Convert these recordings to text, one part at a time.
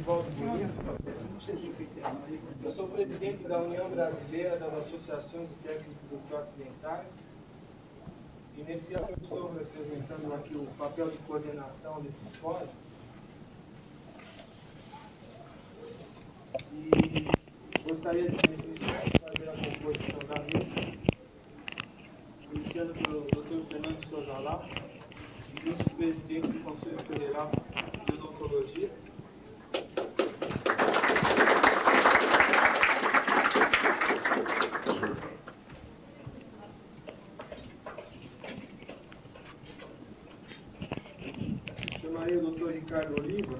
Genivaldo Bonito. Eu sou presidente da União Brasileira das Associações de Técnicos Ultra-Ocidentais. E nesse ano eu estou representando aqui o papel de coordenação desse fórum. E gostaria de, nesse instante, fazer a composição da mesa, iniciando pelo Dr. Fernando Souza Lau, vice-presidente do Conselho Federal de Odontologia. Chamaria o Dr. Ricardo Oliva,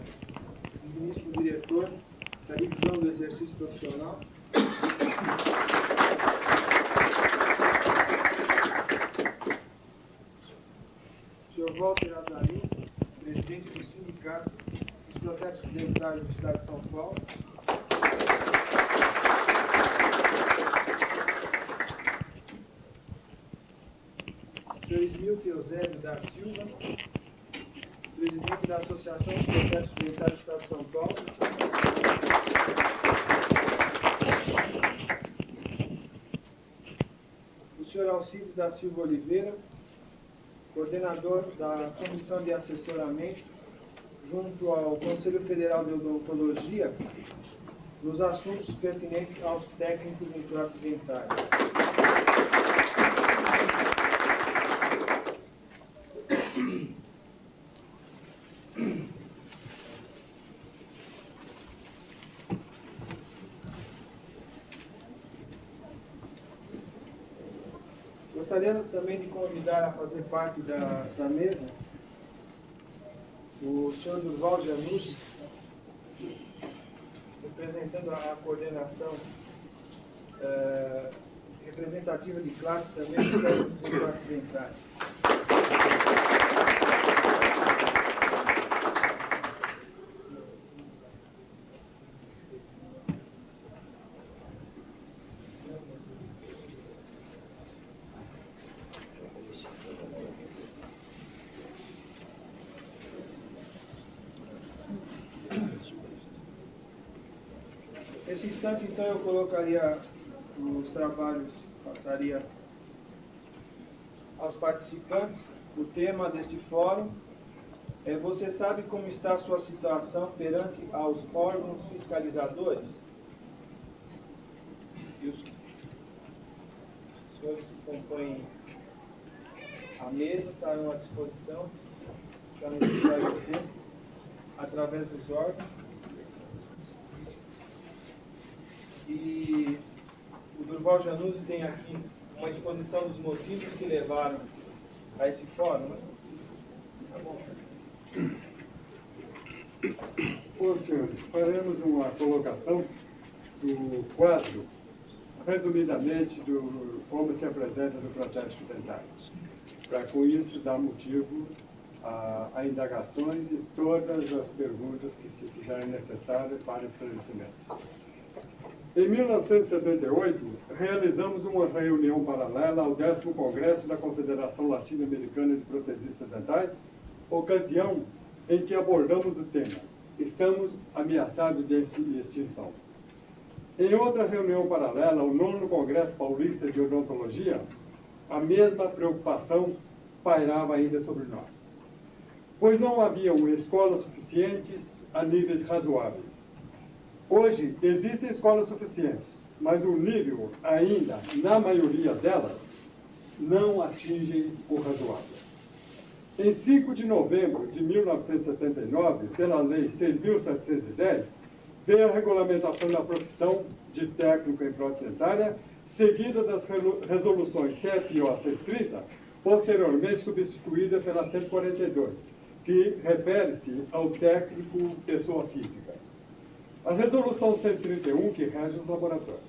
ministro diretor da Divisão do Exercício Profissional. Sr. Walter Azarim, presidente do Sindicato dos Protéticos Dentários do Estado de São Paulo. Sr. Smilton Eusébio da Silva, presidente da Associação dos Protéticos Dentários do Estado de São Paulo. O Sr. Alcides da Silva Oliveira, coordenador da Comissão de Assessoramento junto ao Conselho Federal de Odontologia nos assuntos pertinentes aos técnicos em próteses dentárias. Gostaria também de convidar a fazer parte da mesa o senhor Durval Januzzi, representando a coordenação representativa de classe também dos técnicos em próteses dentárias. Nesse instante, então, eu colocaria os trabalhos, passaria aos participantes. O tema deste fórum é: você sabe como está a sua situação perante aos órgãos fiscalizadores? E os senhores que compõem a mesa estarão à disposição para nos esclarecer através dos órgãos. E o Durval Januzzi tem aqui uma exposição dos motivos que levaram a esse fórum, né? Tá bom. Bom, senhores, faremos uma colocação do quadro, resumidamente, do como se apresenta no protético dentário, para com isso dar motivo a indagações e todas as perguntas que se fizerem necessárias para esclarecimento. Em 1978, realizamos uma reunião paralela ao 10º Congresso da Confederação Latino-Americana de Protesistas Dentais, ocasião em que abordamos o tema: estamos ameaçados de extinção. Em outra reunião paralela, ao 9º Congresso Paulista de Odontologia, a mesma preocupação pairava ainda sobre nós, pois não haviam escolas suficientes a níveis razoáveis. Hoje, existem escolas suficientes, mas o nível, ainda, na maioria delas, não atinge o razoável. Em 5 de novembro de 1979, pela Lei 6.710, veio a regulamentação da profissão de técnico em prótese dentária, seguida das resoluções 7 e 130, posteriormente substituída pela 142, que refere-se ao técnico pessoa física. A resolução 131, que rege os laboratórios.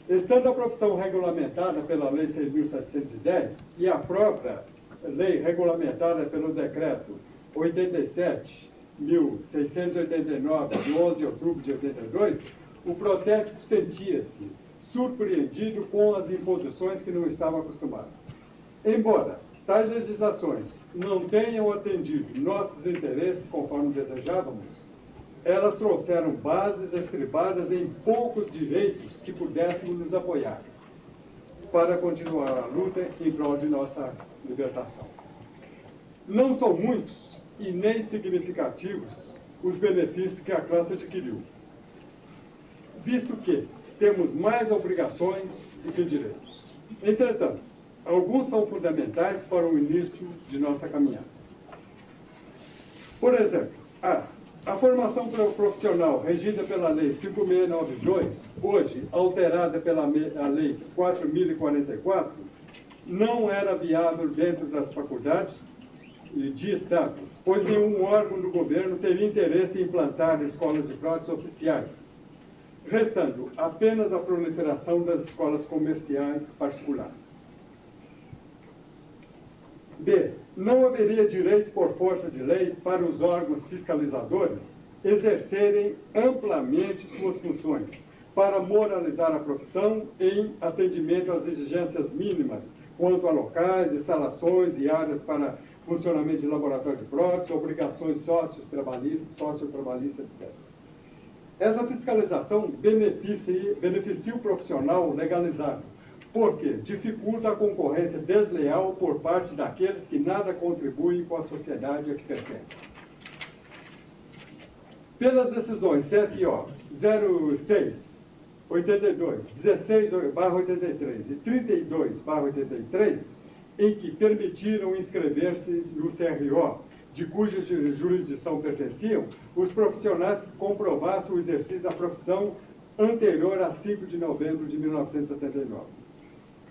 Estando a profissão regulamentada pela Lei 6.710 e a própria lei regulamentada pelo Decreto 87.689, de 11 de outubro de 82, o protético sentia-se surpreendido com as imposições que não estava acostumado. Embora tais legislações não tenham atendido nossos interesses conforme desejávamos, elas trouxeram bases estribadas em poucos direitos que pudéssemos nos apoiar para continuar a luta em prol de nossa libertação. Não são muitos e nem significativos os benefícios que a classe adquiriu, visto que temos mais obrigações do que direitos. Entretanto, alguns são fundamentais para o início de nossa caminhada. Por exemplo, a formação profissional regida pela Lei 5692, hoje alterada pela Lei 4044, não era viável dentro das faculdades de Estado, pois nenhum órgão do governo teria interesse em implantar escolas de próteses oficiais, restando apenas a proliferação das escolas comerciais particulares. B. Não haveria direito por força de lei para os órgãos fiscalizadores exercerem amplamente suas funções para moralizar a profissão em atendimento às exigências mínimas quanto a locais, instalações e áreas para funcionamento de laboratório de próteses, obrigações sociotrabalhistas, etc. Essa fiscalização beneficia o profissional legalizado, porque dificulta a concorrência desleal por parte daqueles que nada contribuem com a sociedade a que pertencem. Pelas decisões CFO 06/82, 16/83 e 32/83, em que permitiram inscrever-se no CRO, de cuja jurisdição pertenciam, os profissionais que comprovassem o exercício da profissão anterior a 5 de novembro de 1979.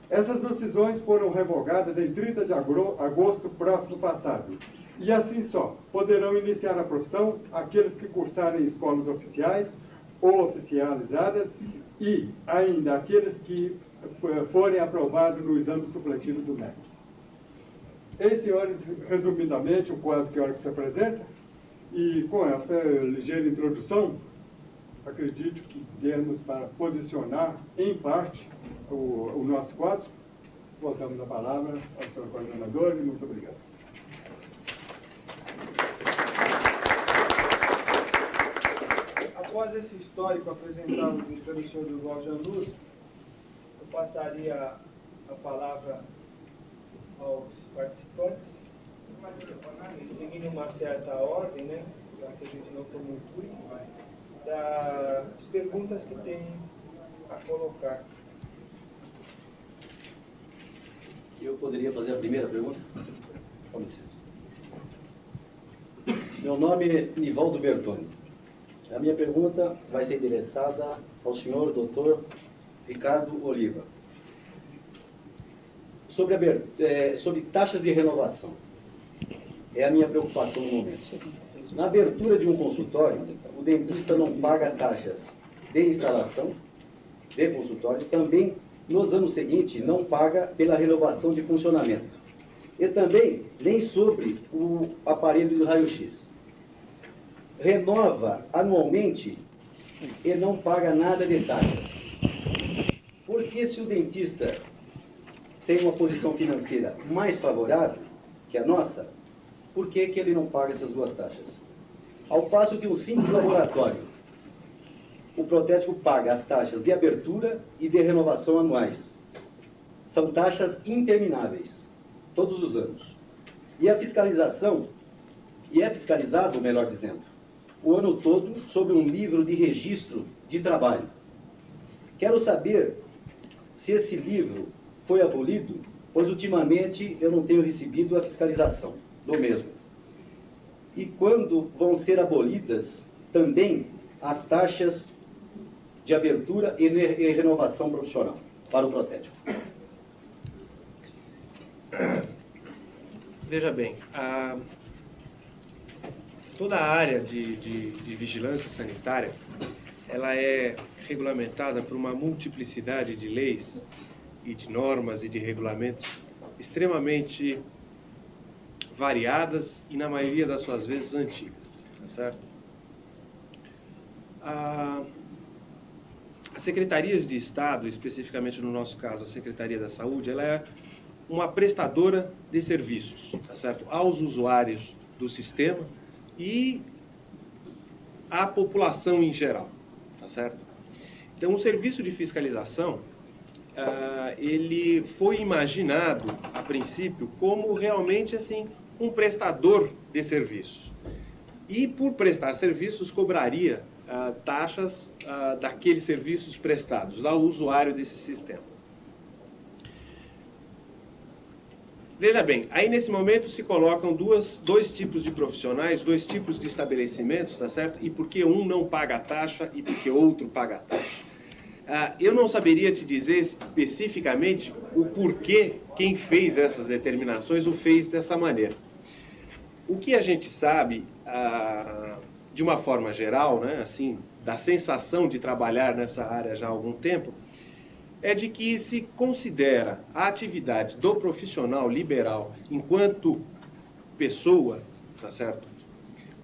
Essas decisões foram revogadas em 30 de agosto próximo passado. E assim só, poderão iniciar a profissão aqueles que cursarem escolas oficiais ou oficializadas e ainda aqueles que forem aprovados no exame supletivo do MEC. Eis, senhores, resumidamente, o quadro que se apresenta. E com essa ligeira introdução, acredito que demos para posicionar, em parte, o nosso quadro. Voltamos a palavra ao senhor coordenador e muito obrigado. Após esse histórico apresentado pelo senhor Durval Janus, eu passaria a palavra aos participantes, seguindo uma certa ordem, né, para que a gente não tumultue, das perguntas que tem a colocar. Eu poderia fazer a primeira pergunta? Com licença. Meu nome é Nivaldo Bertoni. A minha pergunta vai ser endereçada ao senhor Dr. Ricardo Oliva. Sobre taxas de renovação. É a minha preocupação no momento. Na abertura de um consultório, o dentista não paga taxas de instalação de consultório, também nos anos seguintes não paga pela renovação de funcionamento. E também nem sobre o aparelho de raio-x. Renova anualmente e não paga nada de taxas. Porque se o dentista tem uma posição financeira mais favorável que a nossa, por que ele não paga essas duas taxas? Ao passo que um simples laboratório, o protético paga as taxas de abertura e de renovação anuais. São taxas intermináveis, todos os anos. E a fiscalização, e é fiscalizado, melhor dizendo, o ano todo sobre um livro de registro de trabalho. Quero saber se esse livro foi abolido, pois ultimamente eu não tenho recebido a fiscalização do mesmo. E quando vão ser abolidas também as taxas de abertura e renovação profissional para o protético? Veja bem, toda a área de vigilância sanitária, ela é regulamentada por uma multiplicidade de leis e de normas e de regulamentos extremamente variadas e, na maioria das suas vezes, antigas, tá certo? As secretarias de Estado, especificamente no nosso caso a Secretaria da Saúde, ela é uma prestadora de serviços, tá certo? Aos usuários do sistema e à população em geral, tá certo? Então, o serviço de fiscalização, ele foi imaginado, a princípio, como realmente assim, um prestador de serviços. E, por prestar serviços, cobraria taxas daqueles serviços prestados ao usuário desse sistema. Veja bem, aí nesse momento se colocam dois tipos de profissionais, dois tipos de estabelecimentos, tá certo? E por que um não paga a taxa e por que outro paga a taxa? Eu não saberia te dizer especificamente o porquê quem fez essas determinações o fez dessa maneira. O que a gente sabe, de uma forma geral, né, assim, da sensação de trabalhar nessa área já há algum tempo, é de que se considera a atividade do profissional liberal enquanto pessoa, tá certo?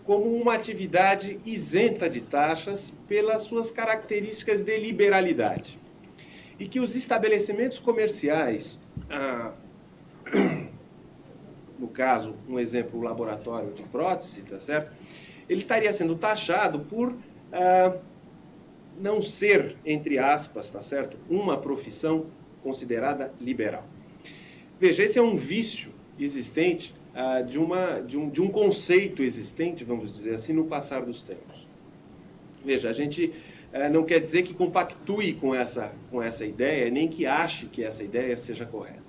Como uma atividade isenta de taxas pelas suas características de liberalidade. E que os estabelecimentos comerciais, no caso, um exemplo, o laboratório de prótese, tá certo? Ele estaria sendo taxado por não ser, entre aspas, tá certo, uma profissão considerada liberal. Veja, esse é um vício existente de um conceito existente, vamos dizer assim, no passar dos tempos. Veja, a gente não quer dizer que compactue com essa ideia, nem que ache que essa ideia seja correta.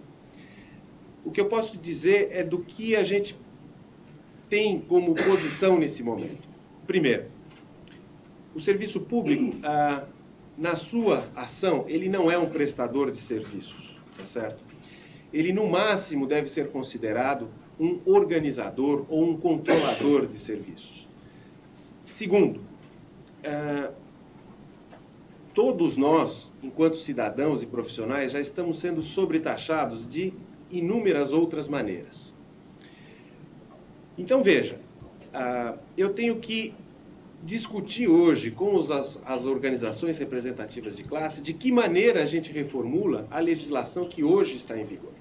O que eu posso dizer é do que a gente tem como posição nesse momento. Primeiro, o serviço público, na sua ação, ele não é um prestador de serviços, tá certo? Ele, no máximo, deve ser considerado um organizador ou um controlador de serviços. Segundo, todos nós, enquanto cidadãos e profissionais, já estamos sendo sobretaxados de inúmeras outras maneiras. Então, veja, eu tenho que discutir hoje com as organizações representativas de classe de que maneira a gente reformula a legislação que hoje está em vigor.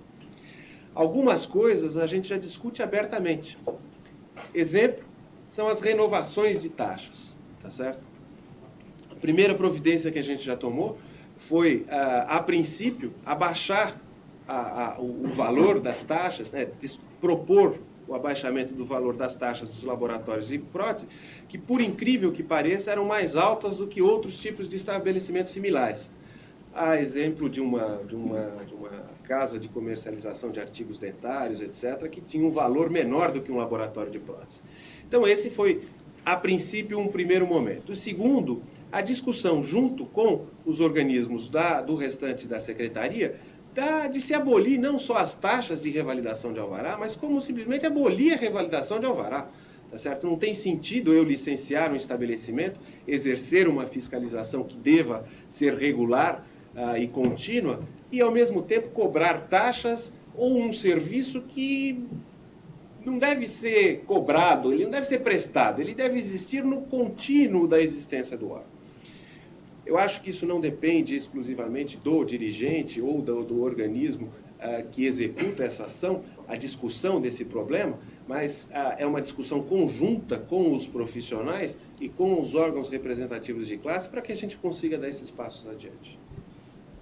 Algumas coisas a gente já discute abertamente. Exemplo, são as renovações de taxas, tá certo? A primeira providência que a gente já tomou foi, a princípio, abaixar o valor das taxas, né, propor o abaixamento do valor das taxas dos laboratórios de prótese, que, por incrível que pareça, eram mais altas do que outros tipos de estabelecimentos similares. A exemplo de uma casa de comercialização de artigos dentários, etc., que tinha um valor menor do que um laboratório de prótese. Então, esse foi, a princípio, um primeiro momento. O segundo, a discussão junto com os organismos do restante da Secretaria, de se abolir não só as taxas de revalidação de alvará, mas como simplesmente abolir a revalidação de alvará. Tá certo? Não tem sentido eu licenciar um estabelecimento, exercer uma fiscalização que deva ser regular e contínua, e ao mesmo tempo cobrar taxas ou um serviço que não deve ser cobrado, ele não deve ser prestado, ele deve existir no contínuo da existência do órgão. Eu acho que isso não depende exclusivamente do dirigente ou do organismo que executa essa ação, a discussão desse problema, mas é uma discussão conjunta com os profissionais e com os órgãos representativos de classe para que a gente consiga dar esses passos adiante.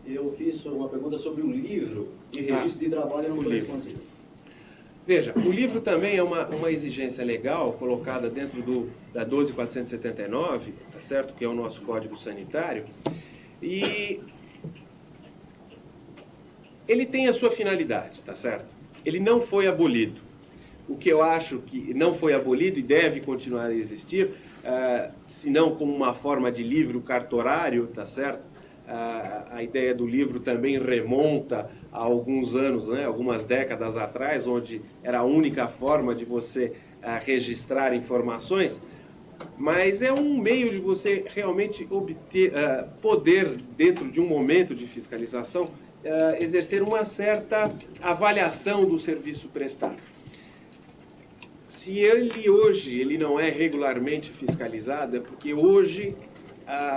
Eu fiz uma pergunta sobre o livro de registro de trabalho, não foi respondido. Veja, o livro também é uma exigência legal colocada dentro da 12.479, tá certo? Que é o nosso Código Sanitário. E ele tem a sua finalidade, tá certo? Ele não foi abolido. O que eu acho que não foi abolido e deve continuar a existir, se não como uma forma de livro cartorário, tá certo? A ideia do livro também remonta a alguns anos, né, algumas décadas atrás, onde era a única forma de você registrar informações, mas é um meio de você realmente obter, poder, dentro de um momento de fiscalização, exercer uma certa avaliação do serviço prestado. Se ele hoje não é regularmente fiscalizado, é porque hoje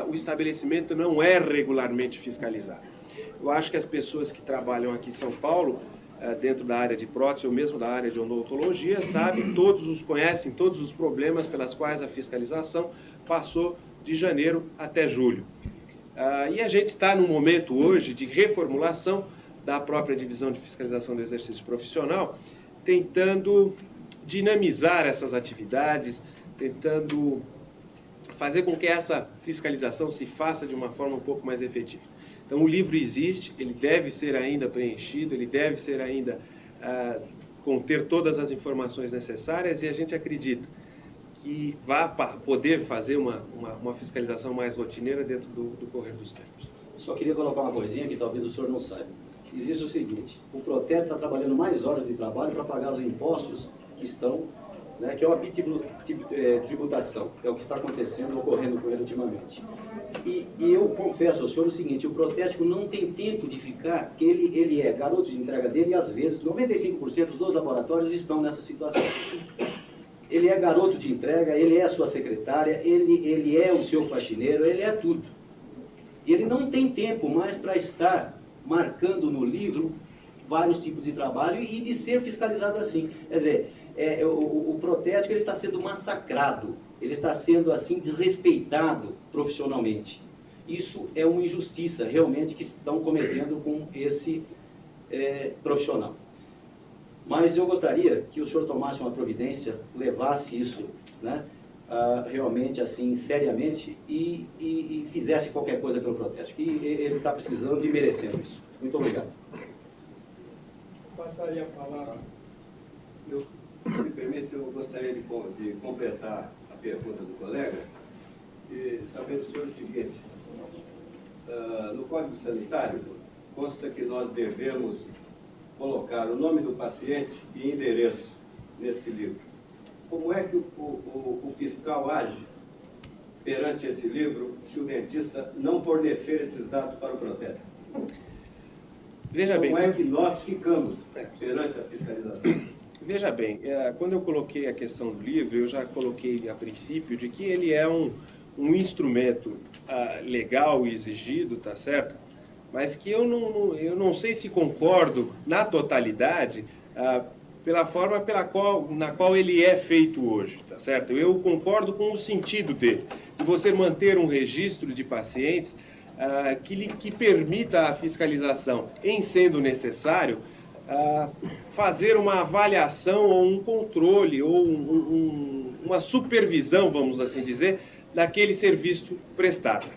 o estabelecimento não é regularmente fiscalizado. Eu acho que as pessoas que trabalham aqui em São Paulo, dentro da área de prótese ou mesmo da área de odontologia, conhecem todos os problemas pelas quais a fiscalização passou de janeiro até julho. E a gente está num momento hoje de reformulação da própria divisão de fiscalização do exercício profissional, tentando dinamizar essas atividades, tentando fazer com que essa fiscalização se faça de uma forma um pouco mais efetiva. Então, o livro existe, ele deve ser ainda preenchido, ele deve ser ainda conter todas as informações necessárias, e a gente acredita que vai poder fazer uma fiscalização mais rotineira dentro do correr dos tempos. Só queria colocar uma coisinha que talvez o senhor não saiba. Existe o seguinte: o Protet está trabalhando mais horas de trabalho para pagar os impostos que estão, né, que é uma tributação, é o que está acontecendo, ocorrendo com ele ultimamente. E eu confesso ao senhor o seguinte: o protético não tem tempo de ficar, que ele é garoto de entrega dele, e às vezes 95% dos laboratórios estão nessa situação. Ele é garoto de entrega, ele é a sua secretária, ele é o seu faxineiro, ele é tudo. E ele não tem tempo mais para estar marcando no livro vários tipos de trabalho e de ser fiscalizado assim. Quer dizer, o protético ele está sendo massacrado, ele está sendo assim desrespeitado profissionalmente. Isso é uma injustiça realmente que estão cometendo com esse profissional. Mas eu gostaria que o senhor tomasse uma providência, levasse isso, né, realmente assim, seriamente, e fizesse qualquer coisa pelo protético. Que ele está precisando e merecendo isso. Muito obrigado. Passaria a palavra. Se me permite, eu gostaria de completar a pergunta do colega e saber do senhor o seguinte: no Código Sanitário consta que nós devemos colocar o nome do paciente e endereço nesse livro. Como é que o fiscal age perante esse livro se o dentista não fornecer esses dados para o protético? Veja bem. Como é que nós ficamos perante a fiscalização? Veja bem, quando eu coloquei a questão do livro, eu já coloquei a princípio de que ele é um instrumento legal e exigido, tá certo? Mas que eu não sei se concordo na totalidade pela forma na qual ele é feito hoje, tá certo? Eu concordo com o sentido dele, de você manter um registro de pacientes que permita a fiscalização, em sendo necessário, fazer uma avaliação ou um controle ou uma supervisão, vamos assim dizer, daquele serviço prestado.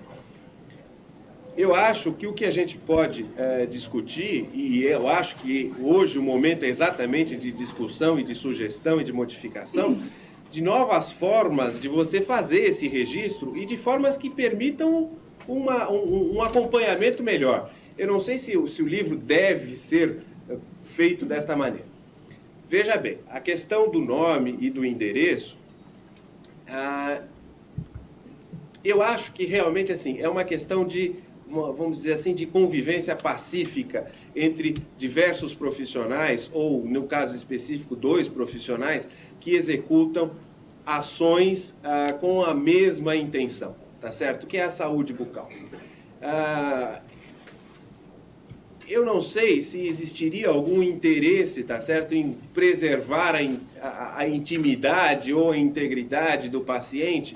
Eu acho que o que a gente pode discutir, e eu acho que hoje o momento é exatamente de discussão e de sugestão e de modificação, de novas formas de você fazer esse registro e de formas que permitam um acompanhamento melhor. Eu não sei se o livro deve ser feito desta maneira. Veja bem, a questão do nome e do endereço, eu acho que realmente assim é uma questão de, vamos dizer assim, de convivência pacífica entre diversos profissionais, ou no caso específico, 2 profissionais que executam ações com a mesma intenção, tá certo? Que é a saúde bucal. Eu não sei se existiria algum interesse, tá certo, em preservar a intimidade ou a integridade do paciente,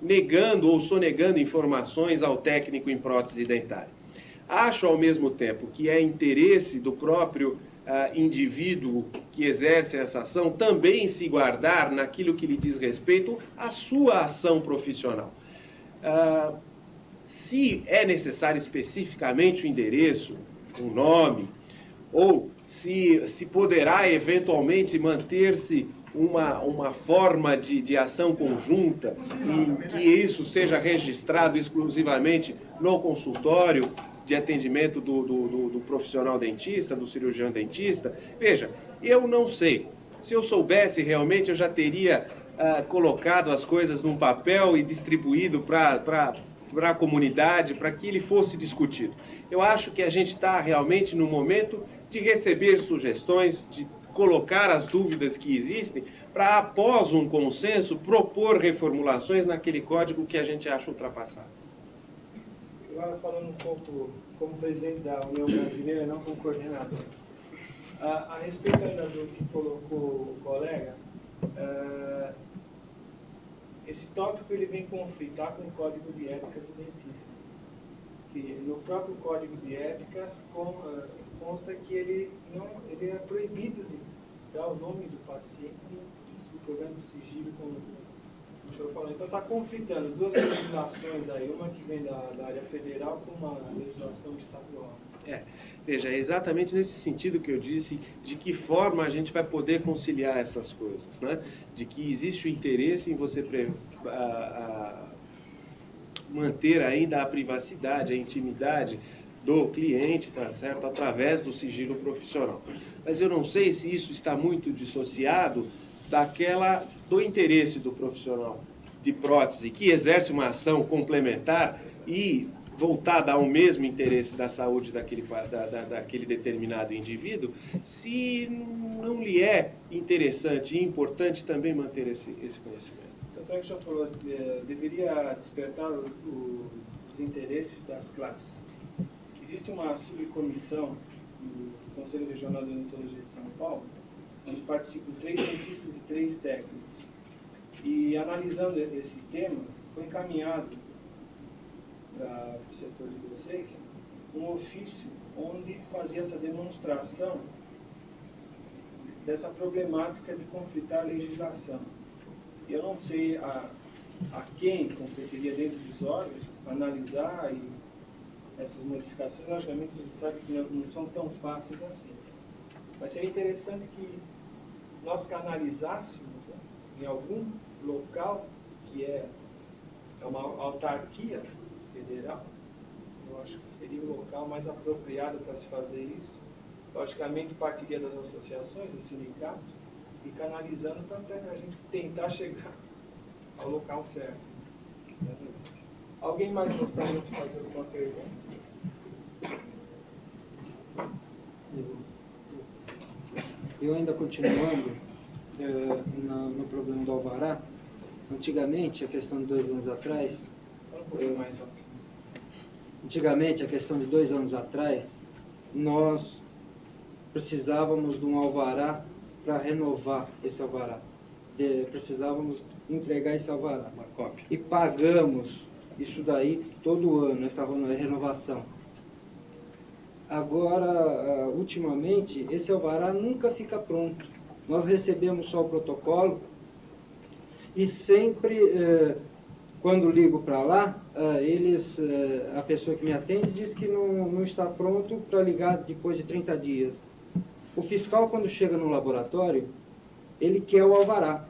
negando ou sonegando informações ao técnico em prótese dentária. Acho, ao mesmo tempo, que é interesse do próprio indivíduo que exerce essa ação também se guardar naquilo que lhe diz respeito à sua ação profissional. Se é necessário especificamente o endereço, o nome, ou se poderá eventualmente manter-se uma forma de ação conjunta e que isso seja registrado exclusivamente no consultório de atendimento do profissional dentista, do cirurgião dentista. Veja, eu não sei. Se eu soubesse realmente, eu já teria colocado as coisas num papel e distribuído para a comunidade, para que ele fosse discutido. Eu acho que a gente está realmente no momento de receber sugestões, de colocar as dúvidas que existem, para, após um consenso, propor reformulações naquele código que a gente acha ultrapassado. Agora, falando um pouco como presidente da União Brasileira, não como coordenador. A respeito ainda do que colocou o colega, esse tópico ele vem conflitar com o Código de Éticas do dentista. Que no próprio Código de Éticas consta que ele é proibido de dar o nome do paciente no programa do sigilo, como o senhor falou. Então está conflitando duas legislações aí, uma que vem da área federal com uma legislação estadual. Veja, é exatamente nesse sentido que eu disse de que forma a gente vai poder conciliar essas coisas, né? De que existe o interesse em você manter ainda a privacidade, a intimidade do cliente, tá certo? Através do sigilo profissional. Mas eu não sei se isso está muito dissociado do interesse do profissional de prótese, que exerce uma ação complementar e voltada ao mesmo interesse da saúde daquele determinado indivíduo, se não lhe é interessante e importante também manter esse conhecimento. Tanto é que o senhor falou, deveria despertar os interesses das classes. Existe uma subcomissão do Conselho Regional de Odontologia de São Paulo, onde participam 3 dentistas e 3 técnicos. E analisando esse tema, foi encaminhado para o setor de vocês um ofício onde fazia essa demonstração dessa problemática de conflitar a legislação. E eu não sei a quem competiria dentro dos órgãos analisar essas modificações. Logicamente, a gente sabe que não são tão fáceis assim. Mas seria interessante que nós canalizássemos, né, em algum local que é uma autarquia federal. Eu acho que seria o local mais apropriado para se fazer isso. Logicamente, partiria das associações, dos sindicatos, e canalizando para a gente tentar chegar ao local certo. Alguém mais gostaria de fazer alguma pergunta? Eu ainda continuando no problema do alvará, antigamente, a questão de 2 anos atrás, nós precisávamos de um alvará para renovar esse alvará. Precisávamos entregar esse alvará. Uma cópia. E pagamos isso daí todo ano, essa renovação. Agora, ultimamente, esse alvará nunca fica pronto. Nós recebemos só o protocolo e sempre, quando ligo para lá, a pessoa que me atende diz que não está pronto para ligar depois de 30 dias. O fiscal, quando chega no laboratório, ele quer o alvará.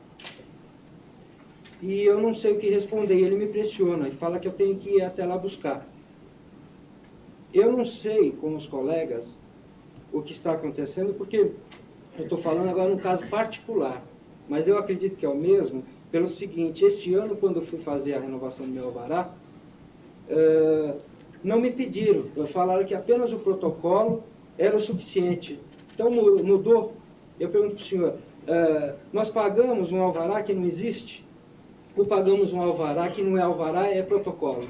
E eu não sei o que responder, ele me pressiona e fala que eu tenho que ir até lá buscar. Eu não sei com os colegas o que está acontecendo, porque eu estou falando agora num caso particular, mas eu acredito que é o mesmo, pelo seguinte: este ano, quando eu fui fazer a renovação do meu alvará, não me pediram, falaram que apenas o protocolo era o suficiente. Então mudou. Eu pergunto para o senhor, nós pagamos um alvará que não existe? Ou pagamos um alvará que não é alvará, é protocolo?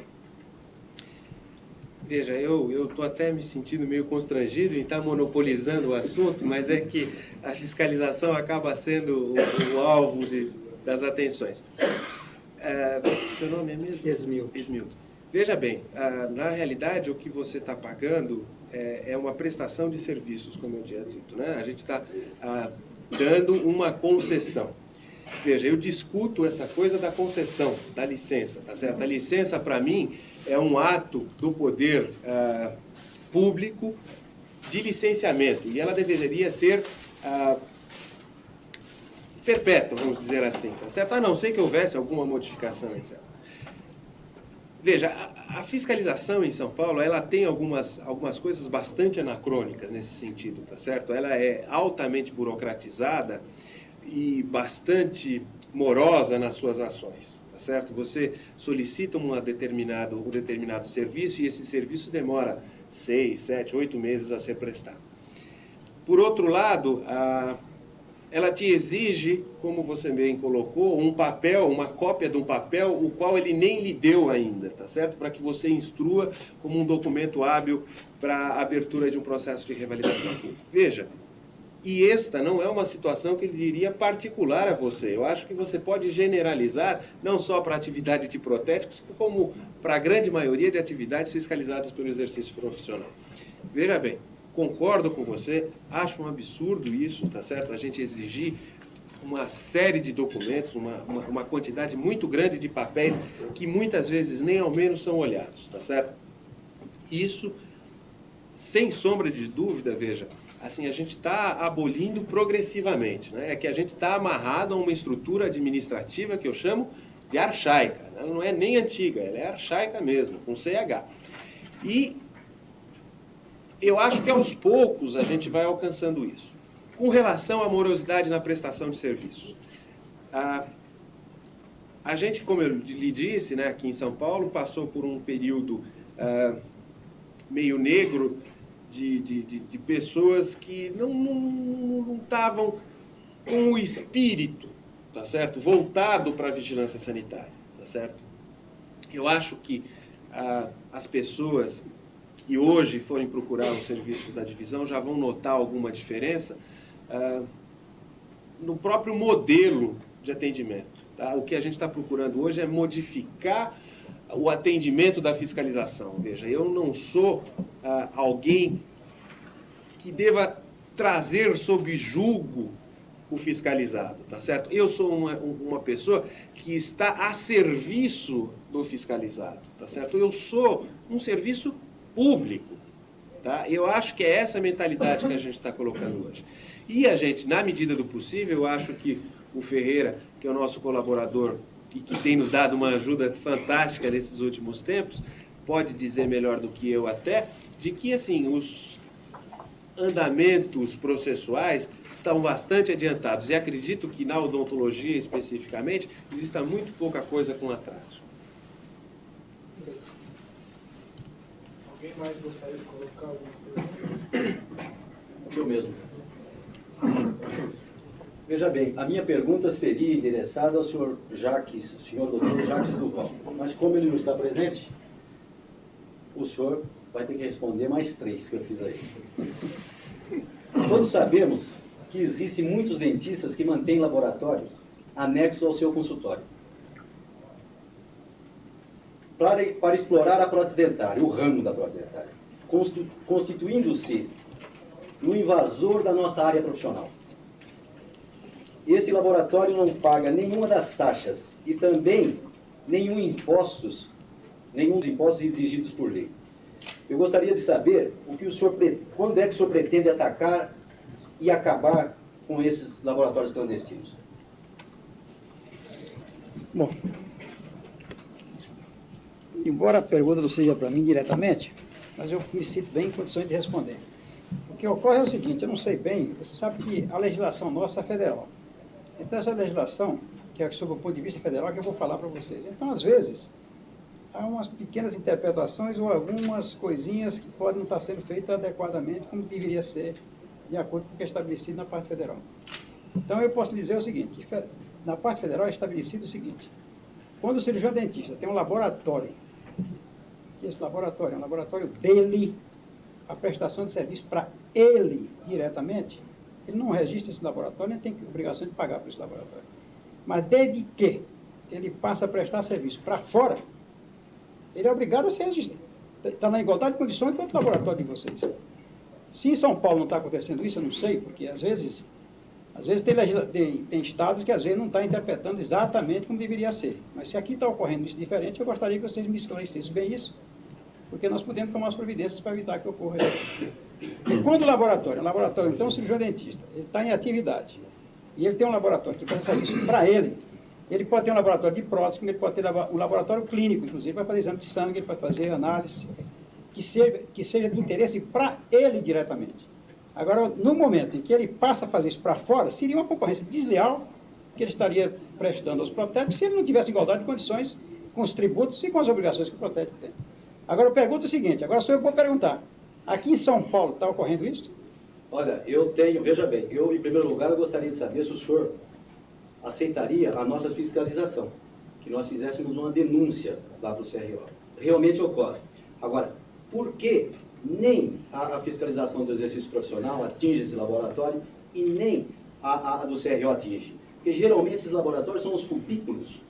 Veja, eu estou até me sentindo meio constrangido em estar monopolizando o assunto, mas é que a fiscalização acaba sendo o alvo das atenções. Seu nome é mesmo? Esmildo. Veja bem, na realidade o que você está pagando é uma prestação de serviços, como eu tinha dito, né? A gente está dando uma concessão. Veja, eu discuto essa coisa da concessão, da licença, tá certo? A licença, para mim, é um ato do poder público de licenciamento, e ela deveria ser perpétua, vamos dizer assim, tá certo? A não ser que houvesse alguma modificação, etc. Veja, a fiscalização em São Paulo, ela tem algumas coisas bastante anacrônicas nesse sentido, tá certo? Ela é altamente burocratizada e bastante morosa nas suas ações, tá certo? Você solicita um determinado serviço e esse serviço demora 6, 7, 8 meses a ser prestado. Por outro lado, ela te exige, como você bem colocou, um papel, uma cópia de um papel, o qual ele nem lhe deu ainda, tá certo? Para que você instrua como um documento hábil para a abertura de um processo de revalidação. Veja, E esta não é uma situação que eu diria particular a você. Eu acho que você pode generalizar, não só para a atividade de protéticos, como para a grande maioria de atividades fiscalizadas pelo exercício profissional. Veja bem, concordo com você, acho um absurdo isso, tá certo? A gente exigir uma série de documentos, uma quantidade muito grande de papéis que muitas vezes nem ao menos são olhados, tá certo? Isso, sem sombra de dúvida, veja, assim, a gente está abolindo progressivamente, né? É que a gente está amarrado a uma estrutura administrativa que eu chamo de archaica. Ela não é nem antiga, ela é archaica mesmo, com CH. E eu acho que aos poucos a gente vai alcançando isso. Com relação à morosidade na prestação de serviços, a gente, como eu lhe disse, né, aqui em São Paulo, passou por um período meio negro de pessoas que não estavam com o espírito, tá certo, voltado para a vigilância sanitária, tá certo? Eu acho que as pessoas que hoje forem procurar os serviços da divisão já vão notar alguma diferença no próprio modelo de atendimento. Tá? O que a gente está procurando hoje é modificar o atendimento da fiscalização. Veja, eu não sou alguém que deva trazer sob julgo o fiscalizado, tá certo? Eu sou uma pessoa que está a serviço do fiscalizado, tá certo? Eu sou um serviço público, tá? Eu acho que é essa a mentalidade que a gente está colocando hoje. E a gente, na medida do possível, eu acho que o Ferreira, que é o nosso colaborador e que tem nos dado uma ajuda fantástica nesses últimos tempos, pode dizer melhor do que eu até, de que, assim, os andamentos processuais estão bastante adiantados. E acredito que na odontologia, especificamente, exista muito pouca coisa com atraso. Alguém mais gostaria de colocar alguma pergunta? Eu mesmo. Veja bem, a minha pergunta seria endereçada ao senhor Jacques, senhor doutor Jacques Duval. Mas como ele não está presente, o senhor vai ter que responder mais 3 que eu fiz aí. Todos sabemos que existem muitos dentistas que mantêm laboratórios anexos ao seu consultório. Para explorar a prótese dentária, o ramo da prótese dentária, constituindo-se no invasor da nossa área profissional. Esse laboratório não paga nenhuma das taxas e também nenhum dos impostos exigidos por lei. Eu gostaria de saber quando é que o senhor pretende atacar e acabar com esses laboratórios clandestinos. Bom, embora a pergunta não seja para mim diretamente, mas eu me sinto bem em condições de responder. O que ocorre é o seguinte, eu não sei bem, você sabe que a legislação nossa é federal. Então essa legislação, que é sob o ponto de vista federal, que eu vou falar para vocês. Então, às vezes, há umas pequenas interpretações ou algumas coisinhas que podem não estar sendo feitas adequadamente, como deveria ser, de acordo com o que é estabelecido na parte federal. Então, eu posso dizer o seguinte, que na parte federal é estabelecido o seguinte, quando o cirurgião dentista tem um laboratório, que esse laboratório é um laboratório dele, a prestação de serviço para ele diretamente, ele não registra esse laboratório, nem tem obrigação de pagar por esse laboratório. Mas desde que ele passa a prestar serviço para fora, ele é obrigado a ser registrado. Está na igualdade de condições com o laboratório de vocês. Se em São Paulo não está acontecendo isso, eu não sei, porque às vezes tem estados que às vezes não está interpretando exatamente como deveria ser. Mas se aqui está ocorrendo isso diferente, eu gostaria que vocês me esclarecessem bem isso, porque nós podemos tomar as providências para evitar que ocorra isso. E quando o laboratório, então o cirurgião dentista, ele está em atividade, e ele tem um laboratório que presta serviço para ele pode ter um laboratório de prótese, como ele pode ter um laboratório clínico, inclusive, para fazer exame de sangue, ele pode fazer análise, que seja de interesse para ele diretamente. Agora, no momento em que ele passa a fazer isso para fora, seria uma concorrência desleal que ele estaria prestando aos protéticos se ele não tivesse igualdade de condições com os tributos e com as obrigações que o protético tem. Agora, eu pergunto o seguinte, agora sou eu que vou perguntar, aqui em São Paulo está ocorrendo isso? Olha, veja bem, em primeiro lugar, eu gostaria de saber se o senhor aceitaria a nossa fiscalização, que nós fizéssemos uma denúncia lá para o CRO. Realmente ocorre. Agora, por que nem a fiscalização do exercício profissional atinge esse laboratório e nem a do CRO atinge. Porque geralmente esses laboratórios são os cubículos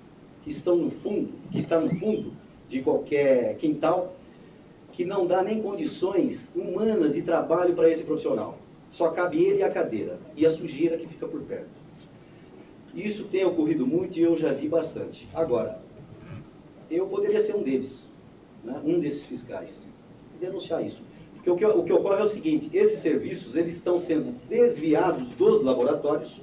que estão no fundo, de qualquer quintal, que não dá nem condições humanas de trabalho para esse profissional. Só cabe ele e a cadeira, e a sujeira que fica por perto. Isso tem ocorrido muito e eu já vi bastante. Agora, eu poderia ser um deles, né? Um desses fiscais, e denunciar isso. Porque o que ocorre é o seguinte, esses serviços eles estão sendo desviados dos laboratórios,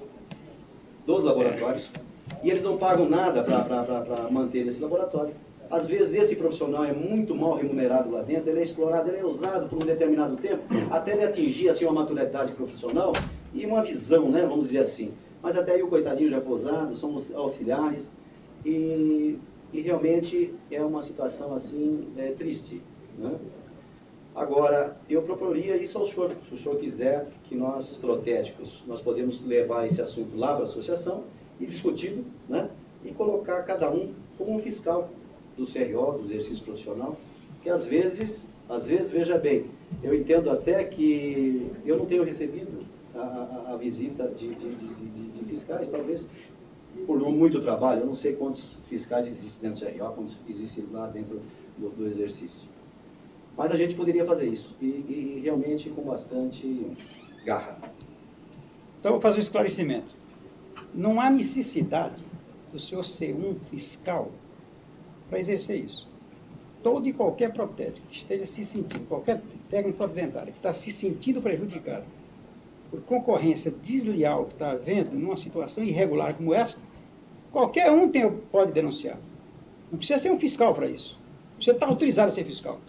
e eles não pagam nada para manter esse laboratório. Às vezes esse profissional é muito mal remunerado lá dentro, ele é explorado, ele é usado por um determinado tempo, até ele atingir assim, uma maturidade profissional e uma visão, né, vamos dizer assim. Mas até aí o coitadinho já foi usado, somos auxiliares, e realmente é uma situação assim, triste, né? Agora, eu proporia isso ao senhor, se o senhor quiser, que nós, protéticos, nós podemos levar esse assunto lá para a associação e discutir, né, e colocar cada um como um fiscal do CRO, do exercício profissional, que às vezes, veja bem, eu entendo até que eu não tenho recebido a visita de fiscais, talvez por muito trabalho, eu não sei quantos fiscais existem dentro do CRO, quantos existem lá dentro do exercício. Mas a gente poderia fazer isso, e realmente com bastante garra. Então, eu vou fazer um esclarecimento. Não há necessidade do senhor ser um fiscal para exercer isso. Todo e qualquer protético que esteja se sentindo, qualquer técnico providentário que está se sentindo prejudicado por concorrência desleal que está havendo numa situação irregular como esta, qualquer um pode denunciar. Não precisa ser um fiscal para isso. Você está autorizado a ser fiscal.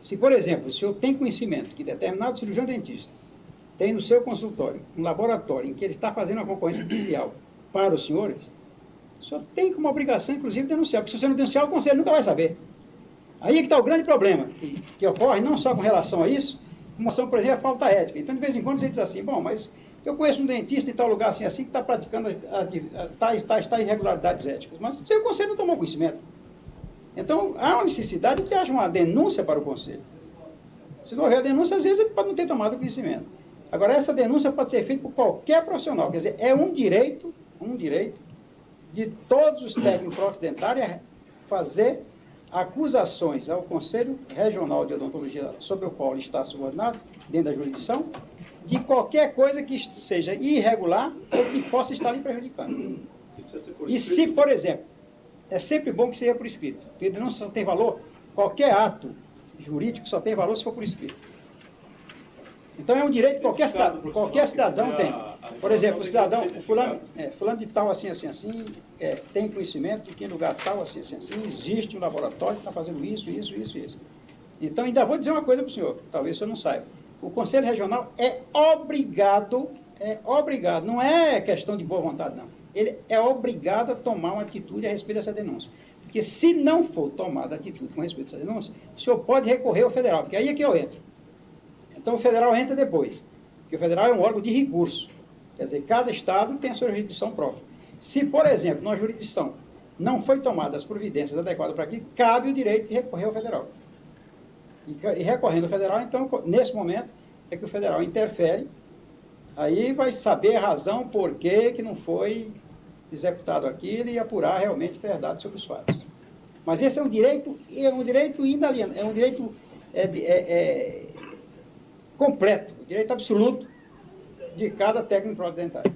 Se, por exemplo, o senhor tem conhecimento que determinado cirurgião dentista tem no seu consultório um laboratório em que ele está fazendo uma concorrência desleal para os senhores, o senhor tem como obrigação, inclusive, denunciar. Porque se você não denunciar, o conselho nunca vai saber. Aí é que está o grande problema, que ocorre não só com relação a isso, como ação, por exemplo, a falta ética. Então, de vez em quando, você diz assim, bom, mas eu conheço um dentista em tal lugar assim, que está praticando tais irregularidades éticas. Mas o seu conselho não tomou conhecimento. Então, há uma necessidade de que haja uma denúncia para o conselho. Se não houver a denúncia, às vezes ele pode não ter tomado conhecimento. Agora, essa denúncia pode ser feita por qualquer profissional. Quer dizer, é um direito de todos os técnicos providentários fazer acusações ao Conselho Regional de Odontologia, sobre o qual ele está subordinado, dentro da jurisdição, de qualquer coisa que seja irregular ou que possa estar lhe prejudicando. E se, por exemplo, é sempre bom que seja por escrito, porque a denúncia só tem valor, qualquer ato jurídico só tem valor se for por escrito. Então é um direito que qualquer cidadão tem. Por exemplo, o cidadão, fulano de tal, assim, tem conhecimento de que em lugar tal, assim, existe um laboratório que está fazendo isso. Então, ainda vou dizer uma coisa para o senhor, talvez o senhor não saiba. O Conselho Regional é obrigado, não é questão de boa vontade, não. Ele é obrigado a tomar uma atitude a respeito dessa denúncia. Porque se não for tomada atitude com respeito a essa denúncia, o senhor pode recorrer ao federal, porque aí é que eu entro. Então, o federal entra depois, porque o federal é um órgão de recurso. Quer dizer, cada estado tem a sua jurisdição própria. Se, por exemplo, numa jurisdição não foi tomada as providências adequadas para aquilo, cabe o direito de recorrer ao federal. E recorrendo ao federal, então, nesse momento, é que o federal interfere, aí vai saber a razão por que não foi executado aquilo e apurar realmente a verdade sobre os fatos. Mas esse é um direito inalienável, é um direito completo, direito absoluto de cada técnico providentário.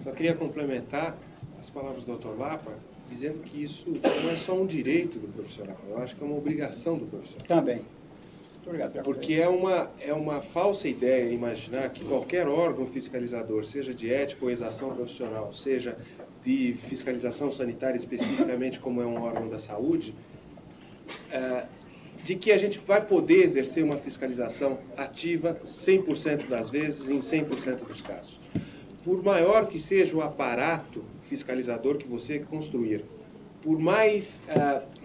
Só queria complementar as palavras do Dr. Lapa, dizendo que isso não é só um direito do profissional, eu acho que é uma obrigação do profissional. Também. Muito obrigado. Porque é uma falsa ideia imaginar que qualquer órgão fiscalizador, seja de ética ou exação profissional, seja de fiscalização sanitária especificamente, como é um órgão da saúde, de que a gente vai poder exercer uma fiscalização ativa 100% das vezes, em 100% dos casos. Por maior que seja o aparato fiscalizador que você construir, por mais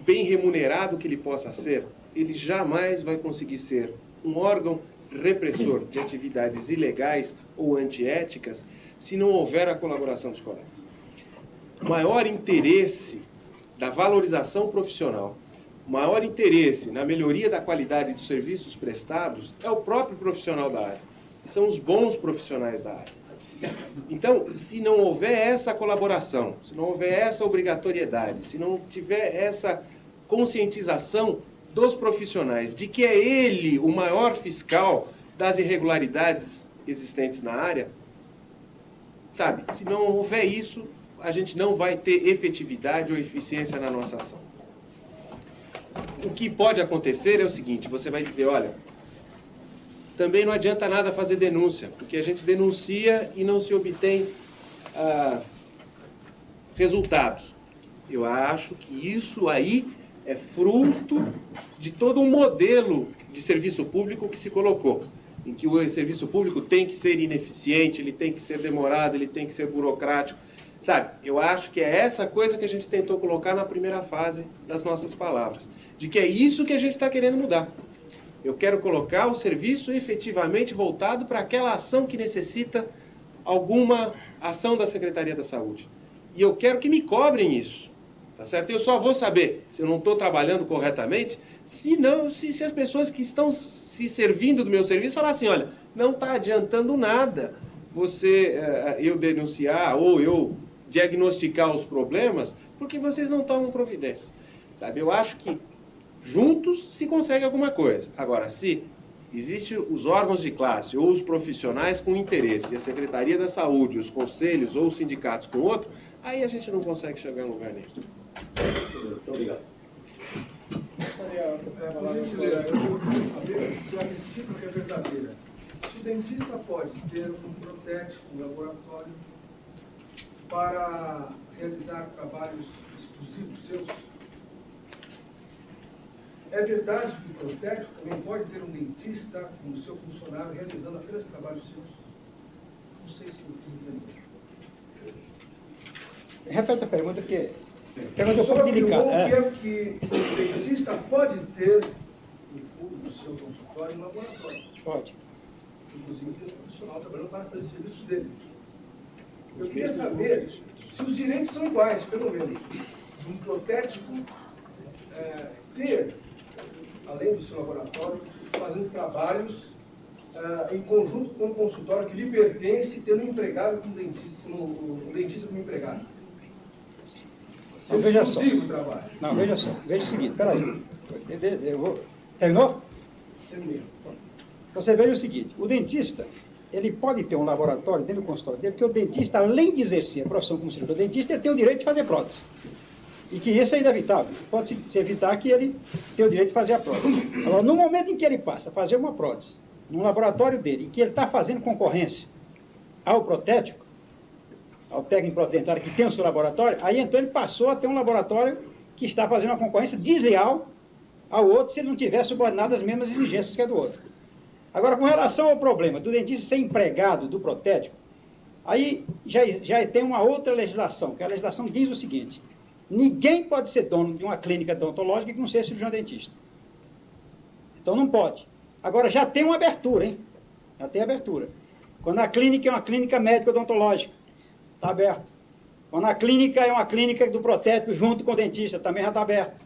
bem remunerado que ele possa ser, ele jamais vai conseguir ser um órgão repressor de atividades ilegais ou antiéticas se não houver a colaboração dos colegas. O maior interesse da valorização profissional o maior interesse na melhoria da qualidade dos serviços prestados é o próprio profissional da área. São os bons profissionais da área. Então, se não houver essa colaboração, se não houver essa obrigatoriedade, se não tiver essa conscientização dos profissionais de que é ele o maior fiscal das irregularidades existentes na área, sabe, se não houver isso, a gente não vai ter efetividade ou eficiência na nossa ação. O que pode acontecer é o seguinte, você vai dizer, olha, também não adianta nada fazer denúncia, porque a gente denuncia e não se obtém resultados. Eu acho que isso aí é fruto de todo um modelo de serviço público que se colocou, em que o serviço público tem que ser ineficiente, ele tem que ser demorado, ele tem que ser burocrático. Sabe, eu acho que é essa coisa que a gente tentou colocar na primeira fase das nossas palavras, de que é isso que a gente está querendo mudar. Eu quero colocar o serviço efetivamente voltado para aquela ação que necessita alguma ação da Secretaria da Saúde. E eu quero que me cobrem isso, tá certo? Eu só vou saber se eu não estou trabalhando corretamente se as pessoas que estão se servindo do meu serviço falar assim, olha, não está adiantando nada eu denunciar ou eu diagnosticar os problemas porque vocês não tomam providência. Sabe? Eu acho que juntos se consegue alguma coisa. Agora, se existem os órgãos de classe ou os profissionais com interesse, e a Secretaria da Saúde, os conselhos ou os sindicatos com outro, aí a gente não consegue chegar em lugar nenhum. Muito obrigado. Por gentileza, eu queria saber se a recíproca é verdadeira. Se o dentista pode ter um protético, um laboratório, para realizar trabalhos exclusivos seus, é verdade que o protético também pode ter um dentista como seu funcionário realizando apenas trabalhos seus? Não sei se eu fiz entender. Repete a pergunta, porque a pergunta é O um senhor pouco afirmou delicada. que o dentista pode ter, no fundo do seu consultório, um laboratório. Pode. Inclusive, tem um profissional trabalhando para fazer serviços dele. Eu queria saber se os direitos são iguais, pelo menos, de um protético ter, além do seu laboratório, fazendo trabalhos em conjunto com o consultório que lhe pertence, tendo um empregado como dentista, um dentista como empregado. Não, veja só. Exclusivo o trabalho. Não, veja só. Veja o seguinte, peraí. Terminou? Terminei. Você veja o seguinte, o dentista, ele pode ter um laboratório dentro do consultório dele, porque o dentista, além de exercer a profissão como cirurgião dentista, ele tem o direito de fazer prótese. E que isso é inevitável. Pode-se evitar que ele tenha o direito de fazer a prótese. Agora, no momento em que ele passa a fazer uma prótese, no laboratório dele, em que ele está fazendo concorrência ao protético, ao técnico protedentário que tem o seu laboratório, aí então ele passou a ter um laboratório que está fazendo uma concorrência desleal ao outro, se ele não tiver subordinado às mesmas exigências que a do outro. Agora, com relação ao problema do dentista ser empregado do protético, aí já tem uma outra legislação, que a legislação diz o seguinte: ninguém pode ser dono de uma clínica odontológica que não seja cirurgião dentista. Então não pode. Agora já tem uma abertura, hein? Já tem abertura. Quando a clínica é uma clínica médica odontológica, está aberto. Quando a clínica é uma clínica do protético junto com o dentista, também já está aberto.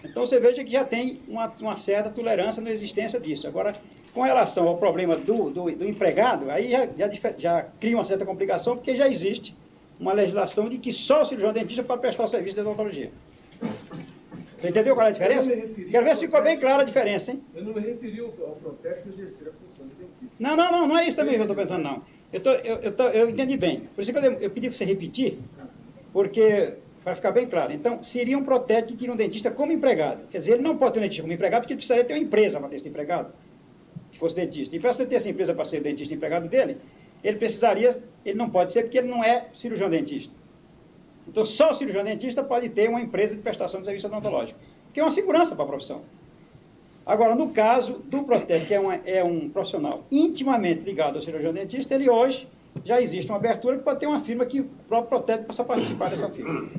Então você veja que já tem uma certa tolerância na existência disso. Agora, com relação ao problema do empregado, aí já cria uma certa complicação, porque já existe uma legislação de que só o cirurgião dentista pode prestar o serviço de odontologia. Você entendeu qual é a diferença? Quero ver se ficou bem clara a diferença, hein? Eu não me referi ao protético exercer a função de dentista. Não é isso também que eu estou pensando, não. Eu entendi bem. Por isso que eu pedi para você repetir, porque, para ficar bem claro, então, seria um protético que tira um dentista como empregado. Quer dizer, ele não pode ter um dentista como empregado, porque ele precisaria ter uma empresa para ter esse empregado, que fosse dentista. E para você ter essa empresa para ser dentista empregado dele, ele não pode ser porque ele não é cirurgião dentista. Então, só o cirurgião dentista pode ter uma empresa de prestação de serviço odontológico, que é uma segurança para a profissão. Agora, no caso do protético, que é um profissional intimamente ligado ao cirurgião dentista, ele hoje já existe uma abertura que pode ter uma firma que o próprio protético possa participar dessa firma.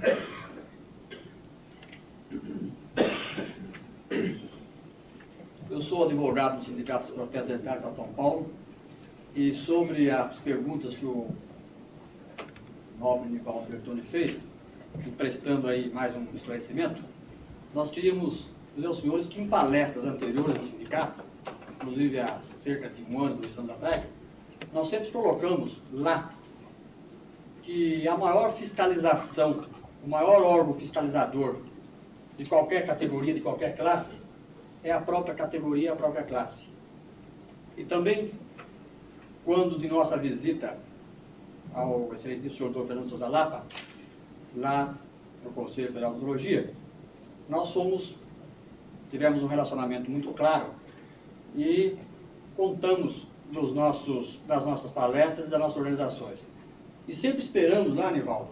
Eu sou advogado do Sindicato dos Protetos Dentários de São Paulo e sobre as perguntas que o nobre Nivaldo Bertoni fez, prestando aí mais um esclarecimento, nós queríamos dizer aos senhores que em palestras anteriores do sindicato, inclusive há cerca de 1 ano, 2 anos atrás, nós sempre colocamos lá que a maior fiscalização, o maior órgão fiscalizador de qualquer categoria, de qualquer classe, é a própria categoria, a própria classe. E também, quando de nossa visita ao excelentíssimo senhor Dr. Fernando Souza Lapa, lá no Conselho Federal de Odontologia, nós tivemos um relacionamento muito claro e contamos das nossas palestras e das nossas organizações. E sempre esperamos lá, Nivaldo,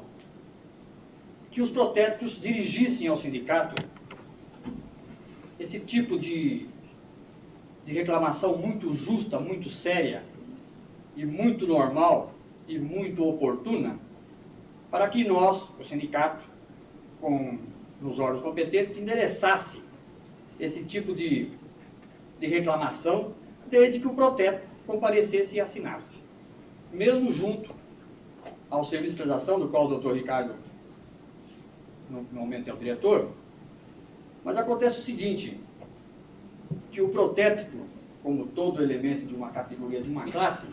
que os protéticos dirigissem ao sindicato esse tipo de reclamação muito justa, muito séria e muito normal e muito oportuna, para que nós, o sindicato, nos órgãos competentes, endereçasse esse tipo de reclamação desde que o protético comparecesse e assinasse. Mesmo junto ao serviço de fiscalização, do qual o doutor Ricardo, no momento, é o diretor, mas acontece o seguinte, que o protético, como todo elemento de uma categoria, de uma classe,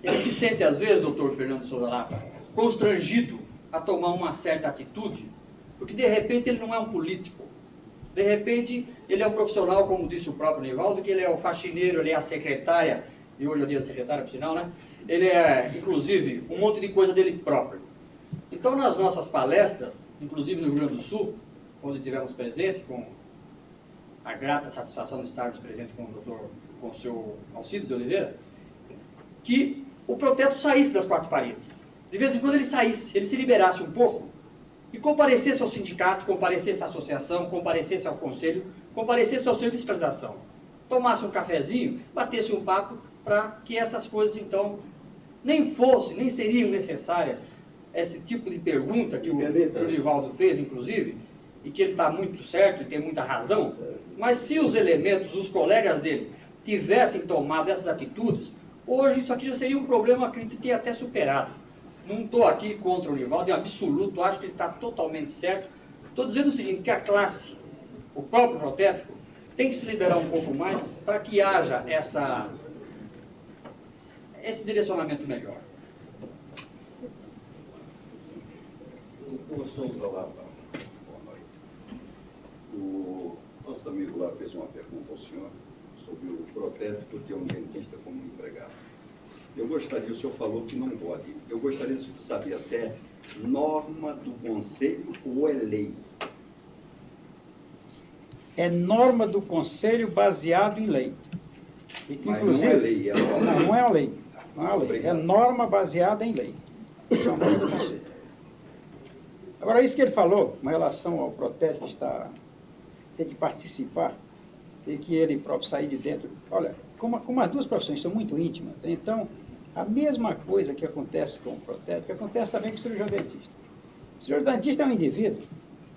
ele se sente, às vezes, doutor Fernando Souza Lapa, constrangido a tomar uma certa atitude, porque, de repente, ele não é um político. De repente, ele é um profissional, como disse o próprio Nivaldo, que ele é o faxineiro, ele é a secretária, e hoje é o dia da secretária, por sinal, né? Ele é, inclusive, um monte de coisa dele próprio. Então, nas nossas palestras, inclusive no Rio Grande do Sul, onde tivemos presente, com a grata satisfação de estarmos presentes com o senhor Alcides de Oliveira, que o protético saísse das 4 paredes. De vez em quando ele saísse, ele se liberasse um pouco e comparecesse ao sindicato, comparecesse à associação, comparecesse ao conselho, comparecesse ao serviço de fiscalização. Tomasse um cafezinho, batesse um papo para que essas coisas, então, nem seriam necessárias esse tipo de pergunta que o Nivaldo fez, inclusive, e que ele está muito certo e tem muita razão, mas se os elementos, os colegas dele, tivessem tomado essas atitudes, hoje isso aqui já seria um problema, acredito que até superado. Não estou aqui contra o Nivaldo, em absoluto, acho que ele está totalmente certo. Estou dizendo o seguinte, que a classe, o próprio protético, tem que se liberar um pouco mais para que haja esse direcionamento melhor. Doutor Souza Lapa, boa noite. O nosso amigo lá fez uma pergunta ao senhor sobre o protético ter um dentista como empregado. Eu gostaria, o senhor falou que não pode, eu gostaria de saber se é norma do Conselho ou é lei? É norma do Conselho baseado em lei. E que, mas inclusive, não é lei, é norma. Não é a lei. Não é a lei. Obrigado. É norma baseada em lei. Isso é uma norma do Conselho. Agora, isso que ele falou, com relação ao protético ter que participar, ter que ele próprio sair de dentro. Olha, como as duas profissões são muito íntimas, então, a mesma coisa que acontece com o protético, acontece também com o cirurgião dentista. O cirurgião dentista é um indivíduo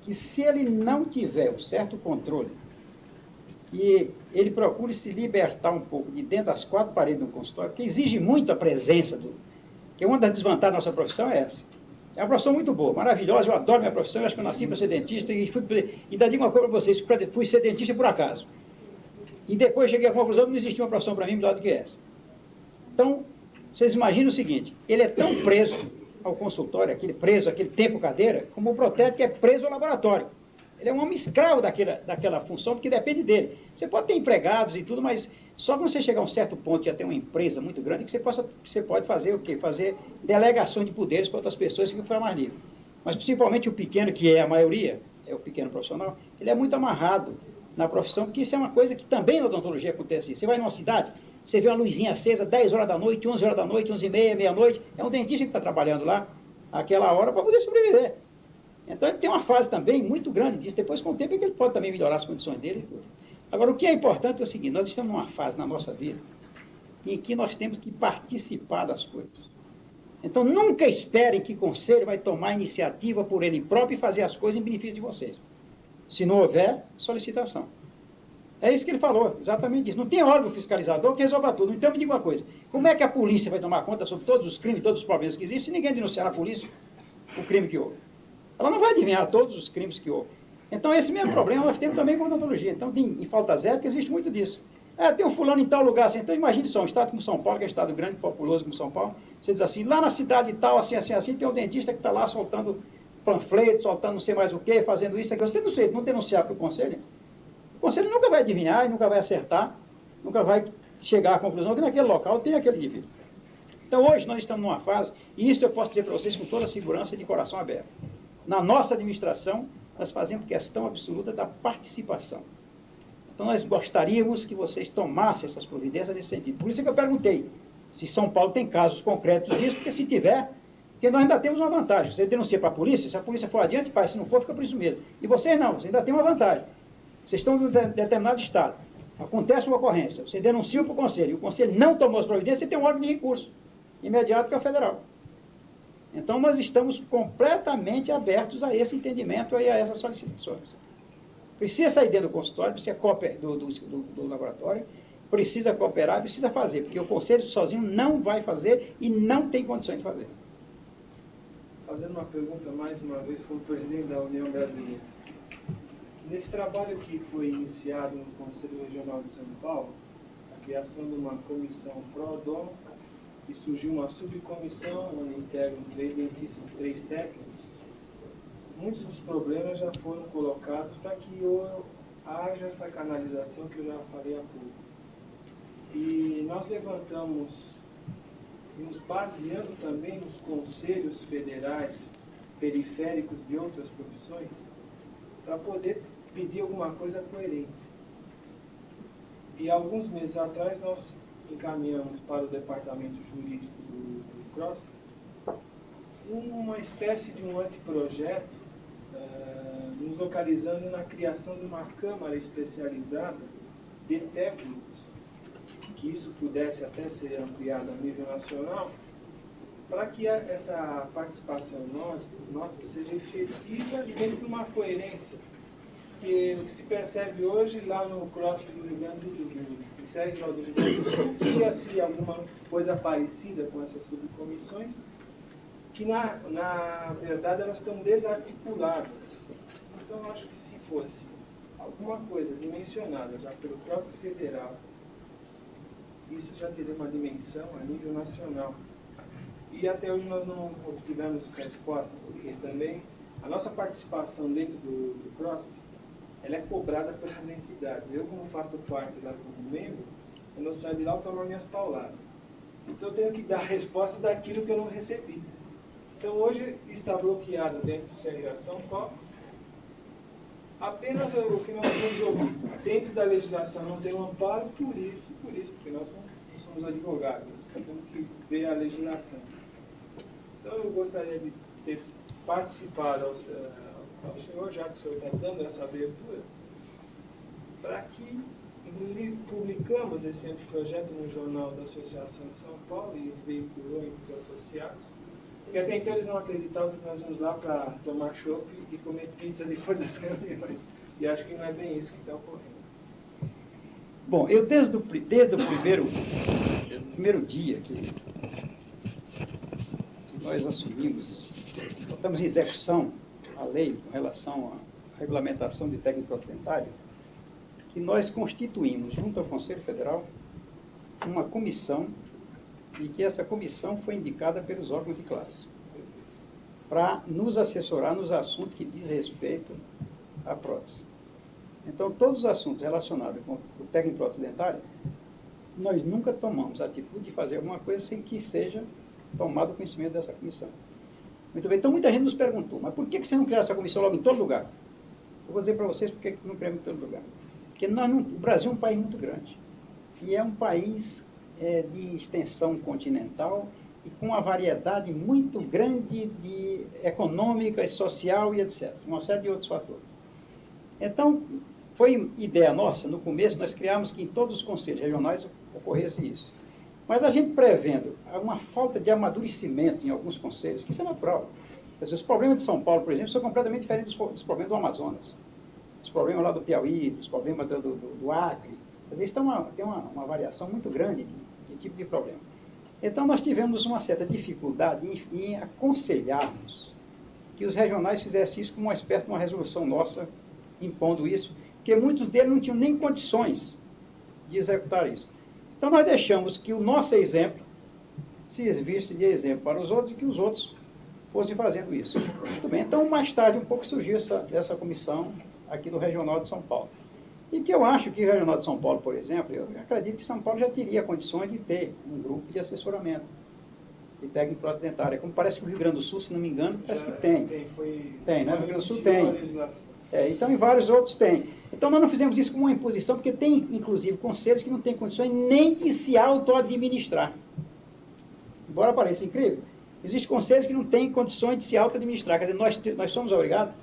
que, se ele não tiver um certo controle, e ele procure se libertar um pouco de dentro das 4 paredes do consultório, porque exige muito a presença que uma das desvantagens da nossa profissão é essa. É uma profissão muito boa, maravilhosa, eu adoro minha profissão, eu acho que eu nasci para ser dentista e ainda digo uma coisa para vocês, fui ser dentista por acaso. E depois cheguei à conclusão que não existia uma profissão para mim melhor do que essa. Então, vocês imaginam o seguinte, ele é tão preso ao consultório, aquele tempo cadeira, como o protético é preso ao laboratório. Ele é um homem escravo daquela função, porque depende dele. Você pode ter empregados e tudo, mas só quando você chegar a um certo ponto, já ter uma empresa muito grande, que você pode fazer o quê? Fazer delegações de poderes para outras pessoas que ficam mais livre. Mas principalmente o pequeno, que é a maioria, é o pequeno profissional, ele é muito amarrado na profissão, porque isso é uma coisa que também na odontologia acontece. Você vai numa cidade, você vê uma luzinha acesa, 10 horas da noite, 11 horas da noite, 11h30, meia-noite, é um dentista que está trabalhando lá, aquela hora, para poder sobreviver. Então ele tem uma fase também muito grande disso, depois com o tempo é que ele pode também melhorar as condições dele. Agora, o que é importante é o seguinte, nós estamos numa fase na nossa vida em que nós temos que participar das coisas. Então nunca esperem que o conselho vai tomar iniciativa por ele próprio e fazer as coisas em benefício de vocês. Se não houver solicitação. É isso que ele falou, exatamente isso. Não tem órgão fiscalizador que resolva tudo. Então me diga uma coisa, como é que a polícia vai tomar conta sobre todos os crimes, todos os problemas que existem, se ninguém denunciar na polícia o crime que houve? Ela não vai adivinhar todos os crimes que houve. Então, esse mesmo problema nós temos também com a odontologia. Então, em faltas éticas, existe muito disso. Tem um fulano em tal lugar, assim. Então, imagine só, um estado como São Paulo, que é um estado grande, populoso como São Paulo, você diz assim, lá na cidade tal, assim, assim, assim, tem um dentista que está lá soltando panfletos, soltando não sei mais o quê, fazendo isso, aquilo. Você não denunciar para o conselho, o conselho nunca vai adivinhar e nunca vai acertar, nunca vai chegar à conclusão que naquele local tem aquele indivíduo. Então, hoje nós estamos numa fase, e isso eu posso dizer para vocês com toda a segurança e de coração aberto. Na nossa administração, nós fazemos questão absoluta da participação. Então, nós gostaríamos que vocês tomassem essas providências nesse sentido. Por isso que eu perguntei se São Paulo tem casos concretos disso, porque se tiver, porque nós ainda temos uma vantagem. Você denuncia para a polícia, se a polícia for adiante, faz, se não for, fica por isso mesmo. E vocês não, vocês ainda têm uma vantagem. Vocês estão em um determinado estado, acontece uma ocorrência, você denuncia para o conselho, e o conselho não tomou as providências, você tem um órgão de recurso imediato, que é o federal. Então, nós estamos completamente abertos a esse entendimento e a essas solicitações. Precisa sair dentro do consultório, precisa cooperar do laboratório, precisa cooperar, precisa fazer, porque o conselho sozinho não vai fazer e não tem condições de fazer. Fazendo uma pergunta mais uma vez como presidente da União Brasileira. Nesse trabalho que foi iniciado no Conselho Regional de São Paulo, a criação de uma comissão pró-odonto, e surgiu uma subcomissão onde integram 3 dentistas e 3 técnicos, muitos dos problemas já foram colocados para que haja essa canalização que eu já falei há pouco. E nós levantamos, nos baseando também nos conselhos federais periféricos de outras profissões, para poder pedir alguma coisa coerente. E alguns meses atrás nós encaminhamos para o departamento jurídico do CROSS uma espécie de um anteprojeto, nos localizando na criação de uma câmara especializada de técnicos, que isso pudesse até ser ampliado a nível nacional, para que essa participação nossa seja efetiva e dentro de uma coerência. Que o que se percebe hoje lá no CROSS do Rio Grande do Sul, do Rio Grande do Sul, cria-se alguma coisa parecida com essas subcomissões, que na verdade elas estão desarticuladas. Então eu acho que se fosse alguma coisa dimensionada já pelo próprio federal, isso já teria uma dimensão a nível nacional. E até hoje nós não obtivemos resposta, porque também a nossa participação dentro do CROSS, ela é cobrada pelas entidades. Eu, como faço parte lá como membro, eu não saio de lá, eu tomo minhas pauladas. Então eu tenho que dar a resposta daquilo que eu não recebi. Então hoje está bloqueado dentro do CRA de São Paulo apenas o que nós temos ouvido. Dentro da legislação não tem um amparo, por isso, porque nós não somos advogados, nós temos que ver a legislação. Então eu gostaria de ter participado ao senhor, já que o senhor está dando essa abertura, para que, inclusive, publicamos esse anteprojeto no Jornal da Associação de São Paulo e veiculou entre os associados, porque até então eles não acreditavam que nós íamos lá para tomar chopp e comer pizza depois das reuniões. E acho que não é bem isso que está ocorrendo. Bom, eu desde o primeiro dia que nós assumimos, estamos em execução a lei com relação à regulamentação de técnico dentário, que nós constituímos, junto ao Conselho Federal, uma comissão, e que essa comissão foi indicada pelos órgãos de classe, para nos assessorar nos assuntos que diz respeito à prótese. Então, todos os assuntos relacionados com o técnico prótese dentária, nós nunca tomamos a atitude de fazer alguma coisa sem que seja tomado conhecimento dessa comissão. Muito bem, então muita gente nos perguntou, mas por que você não criou essa comissão logo em todo lugar? Eu vou dizer para vocês por que não criamos em todo lugar. Porque o Brasil é um país muito grande, e é um país de extensão continental e com uma variedade muito grande de econômica, social e etc. Uma série de outros fatores. Então, foi ideia nossa, no começo, nós criamos que em todos os conselhos regionais ocorresse isso. Mas a gente prevendo uma falta de amadurecimento em alguns conselhos, que isso é natural. Os problemas de São Paulo, por exemplo, são completamente diferentes dos problemas do Amazonas. Os problemas lá do Piauí, os problemas do Acre. Eles tem uma variação muito grande de tipo de problema. Então, nós tivemos uma certa dificuldade em aconselharmos que os regionais fizessem isso como uma espécie de uma resolução nossa impondo isso, porque muitos deles não tinham nem condições de executar isso. Então nós deixamos que o nosso exemplo se visse de exemplo para os outros e que os outros fossem fazendo isso. Muito bem, então mais tarde um pouco surgiu essa comissão aqui do Regional de São Paulo. E que eu acho que o Regional de São Paulo, por exemplo, eu acredito que São Paulo já teria condições de ter um grupo de assessoramento de técnica dentária. Como parece que o Rio Grande do Sul, se não me engano, parece que tem. Tem, né? O Rio Grande do Sul tem. Então, em vários outros tem. Então, nós não fizemos isso como uma imposição, porque tem, inclusive, conselhos que não têm condições nem de se auto-administrar. Embora pareça incrível, existem conselhos que não têm condições de se auto-administrar. Quer dizer, nós somos obrigados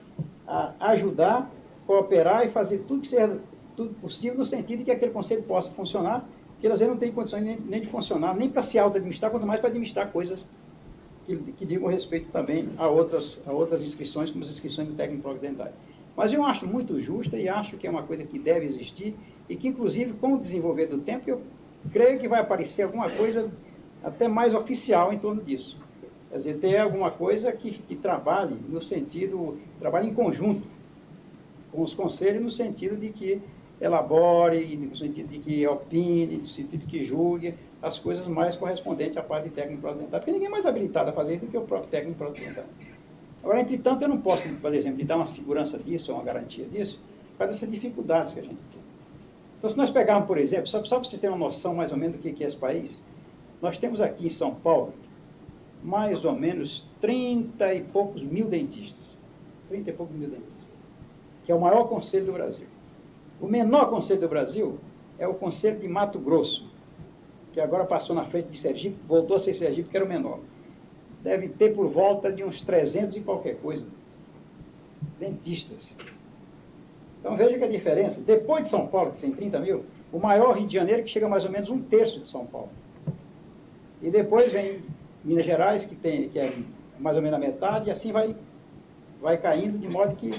a ajudar, cooperar e fazer tudo que seja tudo possível no sentido de que aquele conselho possa funcionar, porque às vezes não tem condições nem de funcionar, nem para se auto-administrar, quanto mais para administrar coisas que digam respeito também a outras inscrições, como as inscrições do técnico dentário. Mas eu acho muito justa e acho que é uma coisa que deve existir e que, inclusive, com o desenvolver do tempo, eu creio que vai aparecer alguma coisa até mais oficial em torno disso. Quer dizer, ter alguma coisa que trabalhe no sentido, trabalhe em conjunto com os conselhos, no sentido de que elabore, no sentido de que opine, no sentido de que julgue as coisas mais correspondentes à parte de técnico dentário, porque ninguém é mais habilitado a fazer isso do que o próprio técnico dentário. Agora, entretanto, eu não posso, por exemplo, lhe dar uma segurança disso, ou uma garantia disso, por causa dessas dificuldades que a gente tem. Então, se nós pegarmos, por exemplo, só para você ter uma noção mais ou menos do que é esse país, nós temos aqui em São Paulo mais ou menos 30 e poucos mil dentistas. 30 e poucos mil dentistas. Que é o maior conselho do Brasil. O menor conselho do Brasil é o Conselho de Mato Grosso, que agora passou na frente de Sergipe, voltou a ser Sergipe, que era o menor. Deve ter por volta de uns 300 e qualquer coisa dentistas. Então veja que a diferença, depois de São Paulo, que tem 30 mil, o maior Rio de Janeiro, que chega a mais ou menos 1/3 de São Paulo. E depois vem Minas Gerais, que é mais ou menos a metade, e assim vai caindo, de modo que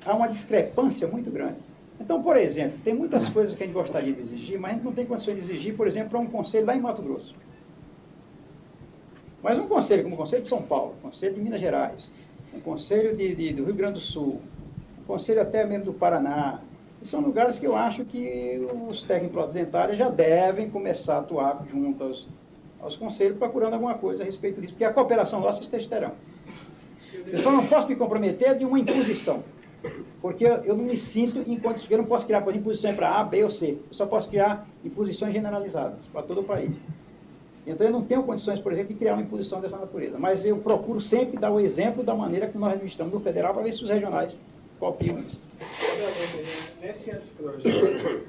há uma discrepância muito grande. Então, por exemplo, tem muitas coisas que a gente gostaria de exigir, mas a gente não tem condições de exigir, por exemplo, para um conselho lá em Mato Grosso. Mas um conselho como o Conselho de São Paulo, o Conselho de Minas Gerais, um Conselho do Rio Grande do Sul, um Conselho até mesmo do Paraná, são lugares que eu acho que os técnicos dentários já devem começar a atuar junto aos conselhos, procurando alguma coisa a respeito disso, porque a cooperação nossa vocês terão. Eu só não posso me comprometer de uma imposição, porque eu não me sinto em condições, eu não posso criar imposições para A, B ou C, eu só posso criar imposições generalizadas para todo o país. Então eu não tenho condições, por exemplo, de criar uma imposição dessa natureza, mas eu procuro sempre dar o exemplo da maneira que nós administramos no federal para ver se os regionais copiam isso. Nesse anteprojeto,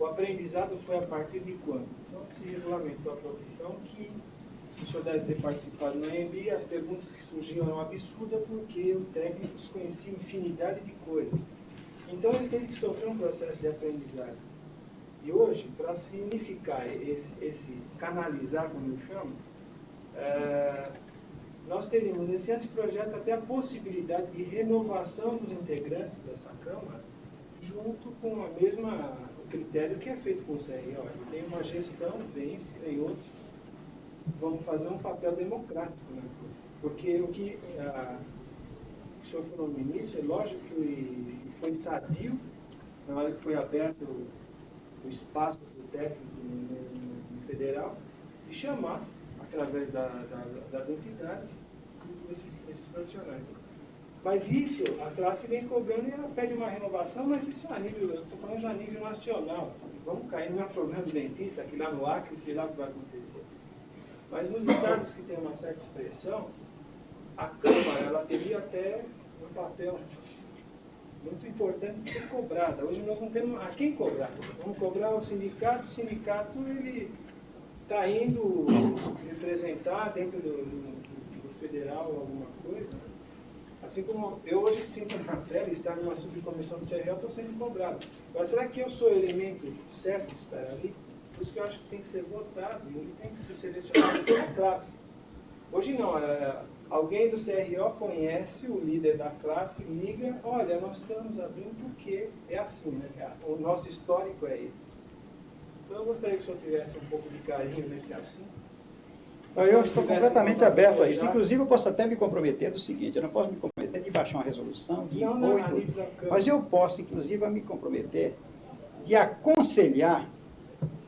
o aprendizado foi a partir de quando? Então se regulamentou a profissão que o senhor deve ter participado no EMB, as perguntas que surgiam eram absurdas porque o técnico desconhecia infinidade de coisas. Então ele teve que sofrer um processo de aprendizagem. E hoje, para significar esse canalizar, como eu chamo, nós teríamos nesse anteprojeto até a possibilidade de renovação dos integrantes dessa Câmara, junto com o critério que é feito com o CRO. Ele tem uma gestão, tem outros. Vamos fazer um papel democrático, né? Porque o que o senhor falou no início, é lógico que foi sadio, na hora que foi aberto o espaço do técnico no federal, de chamar, através das entidades, esses profissionais. Mas isso, a classe vem cobrando e ela pede uma renovação, mas isso a nível, eu estou falando já a nível nacional. Vamos cair, não é problema do dentista, aqui lá no Acre, sei lá o que vai acontecer. Mas nos estados que tem uma certa expressão, a Câmara ela teria até um papel muito importante de ser cobrada. Hoje nós não temos a quem cobrar. Vamos cobrar o sindicato ele está indo representar dentro do federal alguma coisa. Assim como eu hoje sinto na pele, estar numa subcomissão do CRL, estou sendo cobrado. Mas será que eu sou o elemento certo de estar ali? Por isso que eu acho que tem que ser votado e ele tem que ser selecionado pela classe. Hoje não, alguém do CRO conhece o líder da classe, liga, olha, nós estamos abrindo porque é assim, né? O nosso histórico é esse. Então eu gostaria que o senhor tivesse um pouco de carinho nesse assunto. Eu estou completamente aberto a isso. Inclusive eu posso até me comprometer do seguinte, eu não posso me comprometer de baixar uma resolução de Não, não, 8, ali pra Câmara. mas eu posso, inclusive, a me comprometer de aconselhar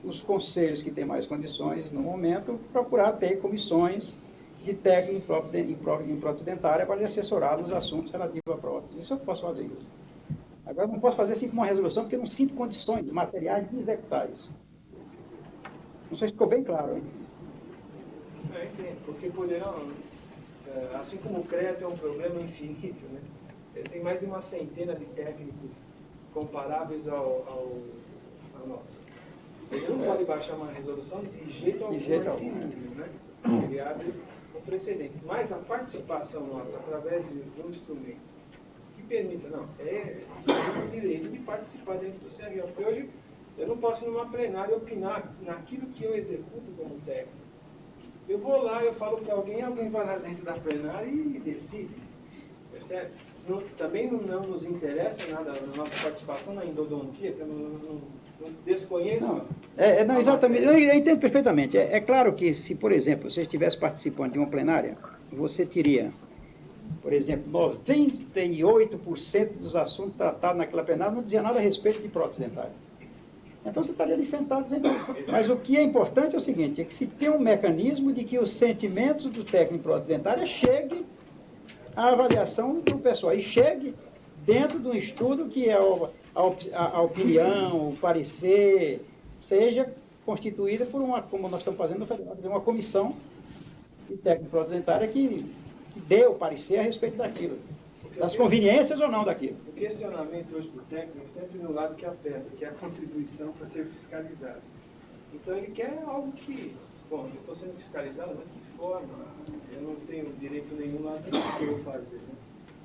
os conselhos que têm mais condições, no momento, procurar ter comissões de técnico em prótese dentária para lhe assessorar nos assuntos relativos à prótese. Isso eu posso fazer. Agora, não posso fazer assim com uma resolução, porque eu não sinto condições materiais de executar isso. Não sei se ficou bem claro, hein? Eu entendo, porque poderão, assim como o crédito é um problema infinito, né? Ele tem mais de uma centena de técnicos comparáveis ao nosso. Ele não pode baixar uma resolução de jeito algum nesse nível, né? Ele abre um precedente. Mas a participação nossa, através de um instrumento que permita, não, é o direito de participar dentro do CRL. Porque hoje eu não posso, numa plenária, opinar naquilo que eu executo como técnico. Eu vou lá, eu falo para alguém vai lá dentro da plenária e decide. Percebe? Também não nos interessa nada a nossa participação na endodontia, que eu não desconheço. Não, exatamente. Eu entendo perfeitamente. É claro que se, por exemplo, você estivesse participando de uma plenária, você teria, por exemplo, 98% dos assuntos tratados naquela plenária não dizia nada a respeito de prótese dentária. Então você estaria ali sentado dizendo. Mas o que é importante é o seguinte, é que se tem um mecanismo de que os sentimentos do técnico em prótese dentária chegue à avaliação do pessoal e chegue dentro de um estudo que é a opinião, o parecer, seja constituída por como nós estamos fazendo no Federal, uma comissão de técnico em prótese dentária que dê o parecer a respeito daquilo, das conveniências ou não daquilo. O questionamento hoje do técnico é sempre no lado que aperta, que é a contribuição para ser fiscalizado. Então ele quer algo que, bom, eu estou sendo fiscalizado, mas de forma, eu não tenho direito nenhum lá do que eu fazer. Né?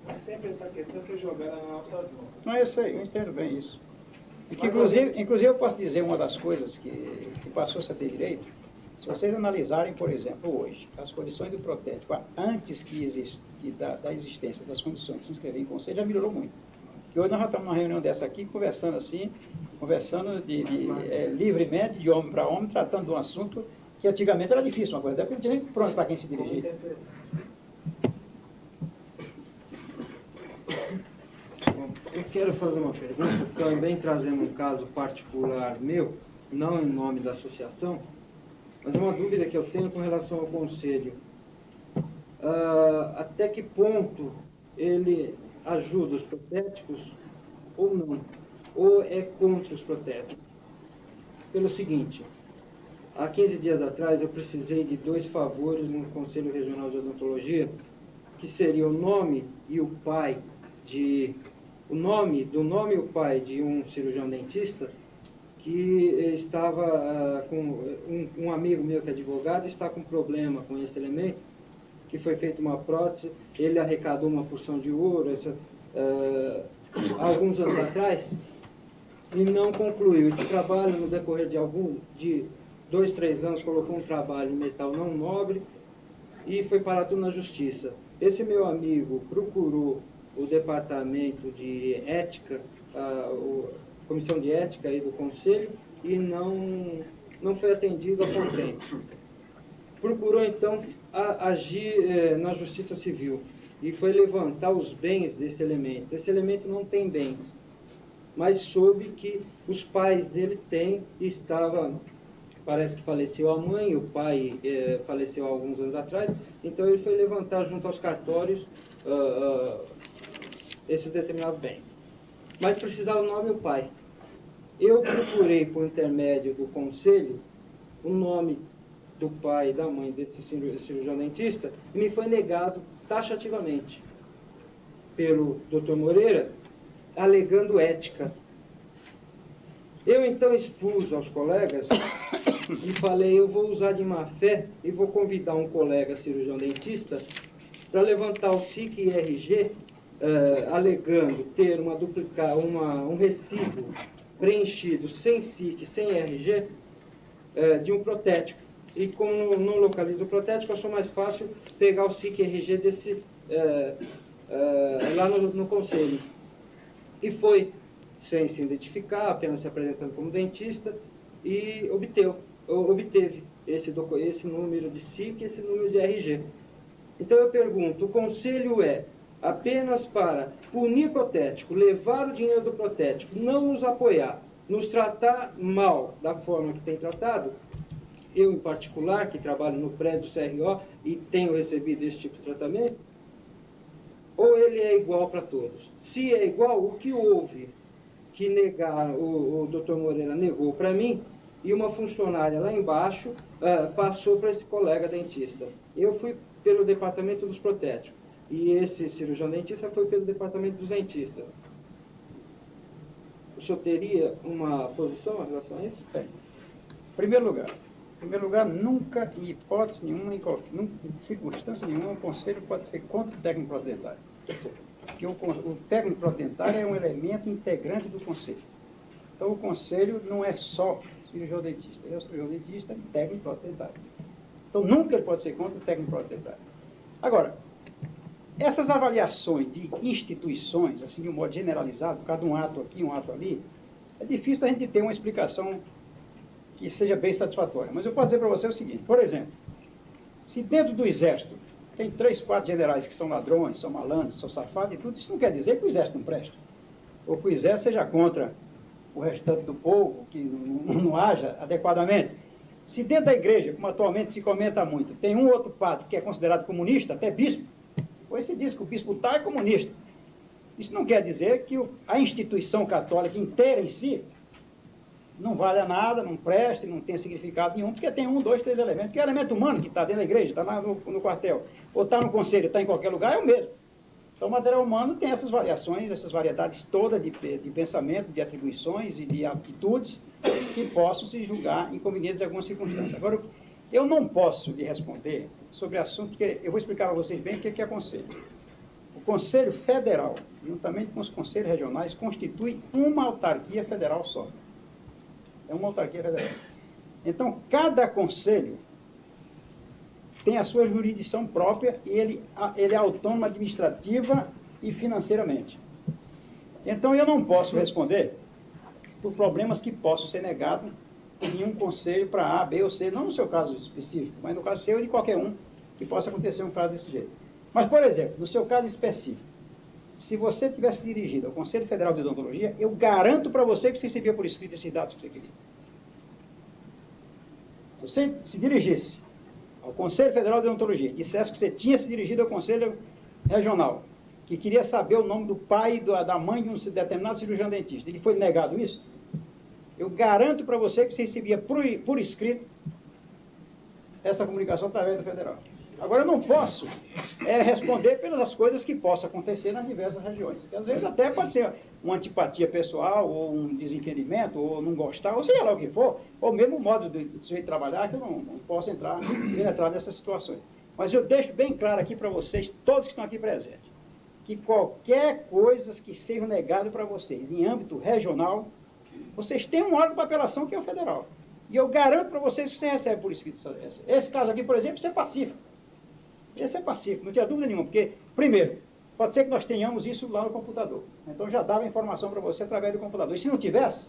Mas sempre essa questão que é jogada nas nossas mãos. Não, eu sei, eu entendo bem isso. E que, inclusive eu posso dizer uma das coisas que passou-se a ter direito, se vocês analisarem, por exemplo, hoje, as condições do protético, antes da existência das condições de se inscrever em conselho, já melhorou muito. E hoje nós já estamos numa reunião dessa aqui, conversando livremente, de homem para homem, tratando de um assunto que antigamente era difícil, uma coisa dessa, porque não tinha nem pronto para quem se dirigir. Eu quero fazer uma pergunta, também trazendo um caso particular meu, não em nome da associação, mas uma dúvida que eu tenho com relação ao conselho. Até que ponto ele ajuda os protéticos ou não? Ou é contra os protéticos? Pelo seguinte, há 15 dias atrás eu precisei de 2 favores no Conselho Regional de Odontologia, que seria o nome e o pai de... O nome e o pai de um cirurgião dentista que estava com um amigo meu que é advogado, está com problema com esse elemento, que foi feita uma prótese, ele arrecadou uma porção de ouro há alguns anos atrás e não concluiu. Esse trabalho, no decorrer de 2, 3 anos, colocou um trabalho em metal não nobre e foi parar tudo na justiça. Esse meu amigo procurou o departamento de ética, a comissão de ética aí do conselho, e não foi atendido a contento. Procurou então agir na justiça civil e foi levantar os bens desse elemento. Esse elemento não tem bens, mas soube que os pais dele têm e parece que faleceu a mãe, o pai faleceu há alguns anos atrás, então ele foi levantar junto aos cartórios esses determinados bens. Mas precisava o nome e o pai. Eu procurei, por intermédio do conselho, o nome do pai e da mãe desse cirurgião dentista e me foi negado taxativamente pelo Dr. Moreira, alegando ética. Eu então expus aos colegas e falei, eu vou usar de má fé e vou convidar um colega cirurgião dentista para levantar o SIC e RG, alegando ter um recibo preenchido sem SIC, sem RG, de um protético. E como não localizo o protético, achou mais fácil pegar o SIC e RG lá no conselho. E foi, sem se identificar, apenas se apresentando como dentista, e obteve esse número de SIC e esse número de RG. Então eu pergunto, o conselho apenas para punir protético, levar o dinheiro do protético, não nos apoiar, nos tratar mal da forma que tem tratado, eu em particular, que trabalho no prédio CRO e tenho recebido esse tipo de tratamento, ou ele é igual para todos. Se é igual, o que houve que negaram, o Dr. Moreira negou para mim, e uma funcionária lá embaixo passou para esse colega dentista. Eu fui pelo departamento dos protéticos, e esse cirurgião dentista foi pelo departamento dos dentistas. O senhor teria uma posição em relação a isso? Tem. Em primeiro lugar, nunca, em hipótese nenhuma, em circunstância nenhuma, o conselho pode ser contra o técnico prodentário. Porque o técnico prodentário é um elemento integrante do conselho. Então, o conselho não é só cirurgião dentista, é o cirurgião dentista e técnico prodentário. Então, nunca ele pode ser contra o técnico prodentário. Agora, essas avaliações de instituições, assim, de um modo generalizado, cada um ato aqui, um ato ali, é difícil a gente ter uma explicação que seja bem satisfatória. Mas eu posso dizer para você o seguinte, por exemplo, se dentro do Exército tem 3, 4 generais que são ladrões, são malandros, são safados e tudo, isso não quer dizer que o Exército não presta. Ou que o Exército seja contra o restante do povo, que não haja adequadamente. Se dentro da igreja, como atualmente se comenta muito, tem um outro padre que é considerado comunista, até bispo, ou se diz que o bispo tal é comunista. Isso não quer dizer que a instituição católica inteira em si não vale a nada, não preste, não tem significado nenhum, porque tem 1, 2, 3 elementos, que é o elemento humano que está dentro da igreja, está no quartel, ou está no conselho, está em qualquer lugar, é o mesmo. Então o material humano tem essas variações, essas variedades todas de pensamento, de atribuições e de atitudes que possam se julgar inconvenientes em algumas circunstâncias. Agora, eu não posso lhe responder sobre assunto, porque eu vou explicar para vocês bem o que é conselho. O Conselho Federal, juntamente com os conselhos regionais, constitui uma autarquia federal só. É uma autarquia federal. Então, cada conselho tem a sua jurisdição própria e ele é autônomo administrativa e financeiramente. Então, eu não posso responder por problemas que possam ser negados em um conselho para A, B ou C, não no seu caso específico, mas no caso seu e de qualquer um que possa acontecer um caso desse jeito. Mas, por exemplo, no seu caso específico, se você tivesse dirigido ao Conselho Federal de Odontologia, eu garanto para você que você recebia por escrito esses dados que você queria. Se você se dirigisse ao Conselho Federal de Odontologia e dissesse que você tinha se dirigido ao Conselho Regional, que queria saber o nome do pai e da mãe de um determinado cirurgião dentista, e que foi negado isso, eu garanto para você que você recebia por escrito essa comunicação através do Federal. Agora, eu não posso responder pelas coisas que possam acontecer nas diversas regiões. Que às vezes até pode ser uma antipatia pessoal, ou um desentendimento, ou não gostar, ou seja lá o que for, ou mesmo o modo de sujeito trabalhar, que eu não posso penetrar nessas situações. Mas eu deixo bem claro aqui para vocês, todos que estão aqui presentes, que qualquer coisa que seja negado para vocês em âmbito regional, vocês têm um órgão para apelação que é o federal. E eu garanto para vocês que você recebe por escrito. Esse caso aqui, por exemplo, isso é pacífico. Esse é pacífico, não tinha dúvida nenhuma, porque, primeiro, pode ser que nós tenhamos isso lá no computador. Então já dava informação para você através do computador. E se não tivesse,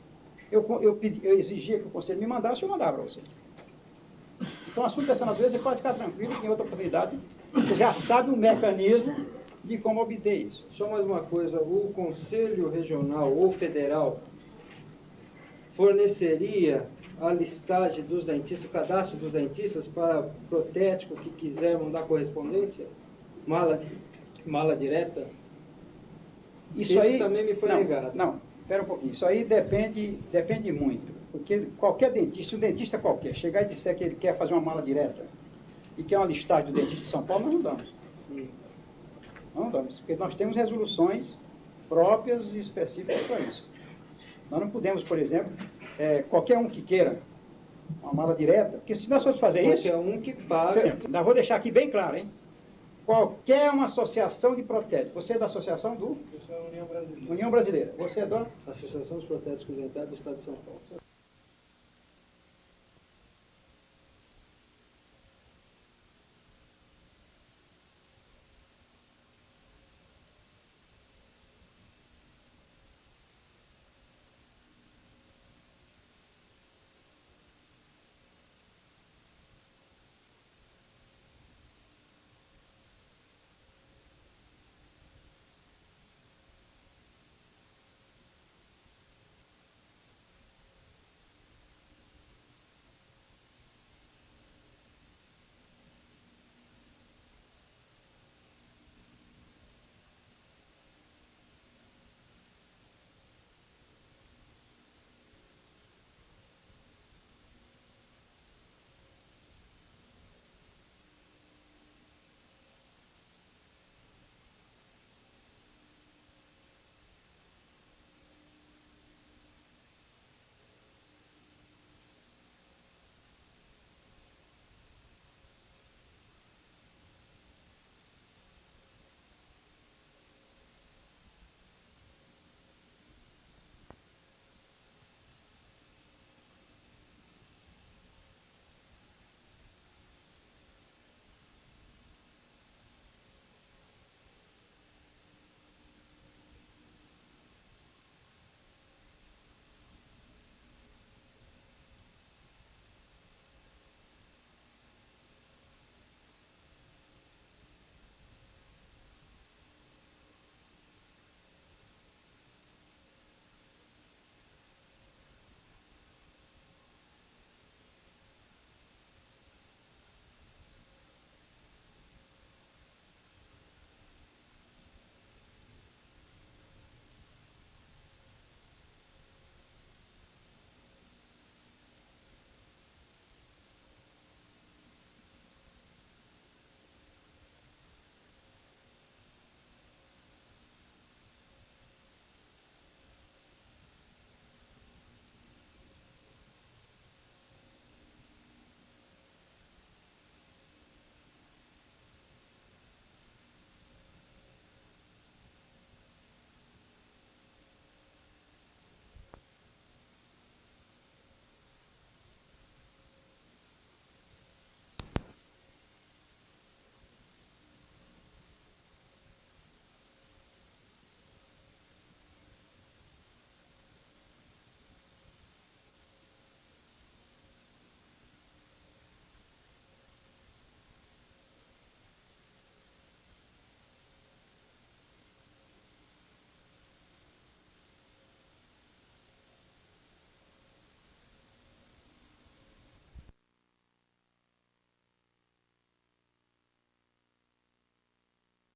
eu exigia que o conselho me mandasse, eu mandava para você. Então, assunto dessa natureza, você pode ficar tranquilo que em outra oportunidade você já sabe o mecanismo de como obter isso. Só mais uma coisa, o Conselho Regional ou Federal forneceria a listagem dos dentistas, o cadastro dos dentistas para protético que quiser mandar correspondência? Mala direta? Isso aí também me foi negado. Não, espera um pouquinho. Isso aí depende muito. Porque qualquer dentista, se um dentista qualquer chegar e disser que ele quer fazer uma mala direta e quer uma listagem do dentista de São Paulo, nós não damos. Não damos, porque nós temos resoluções próprias e específicas para isso. Nós não podemos, por exemplo, qualquer um que queira uma mala direta, porque se nós formos fazer isso... Qualquer um que paga... Ainda vou deixar aqui bem claro, hein? Qualquer uma associação de protéticos. Você é da associação do... Eu sou a União Brasileira. União Brasileira. Você é da... Associação dos Protéticos Dentários do Estado de São Paulo.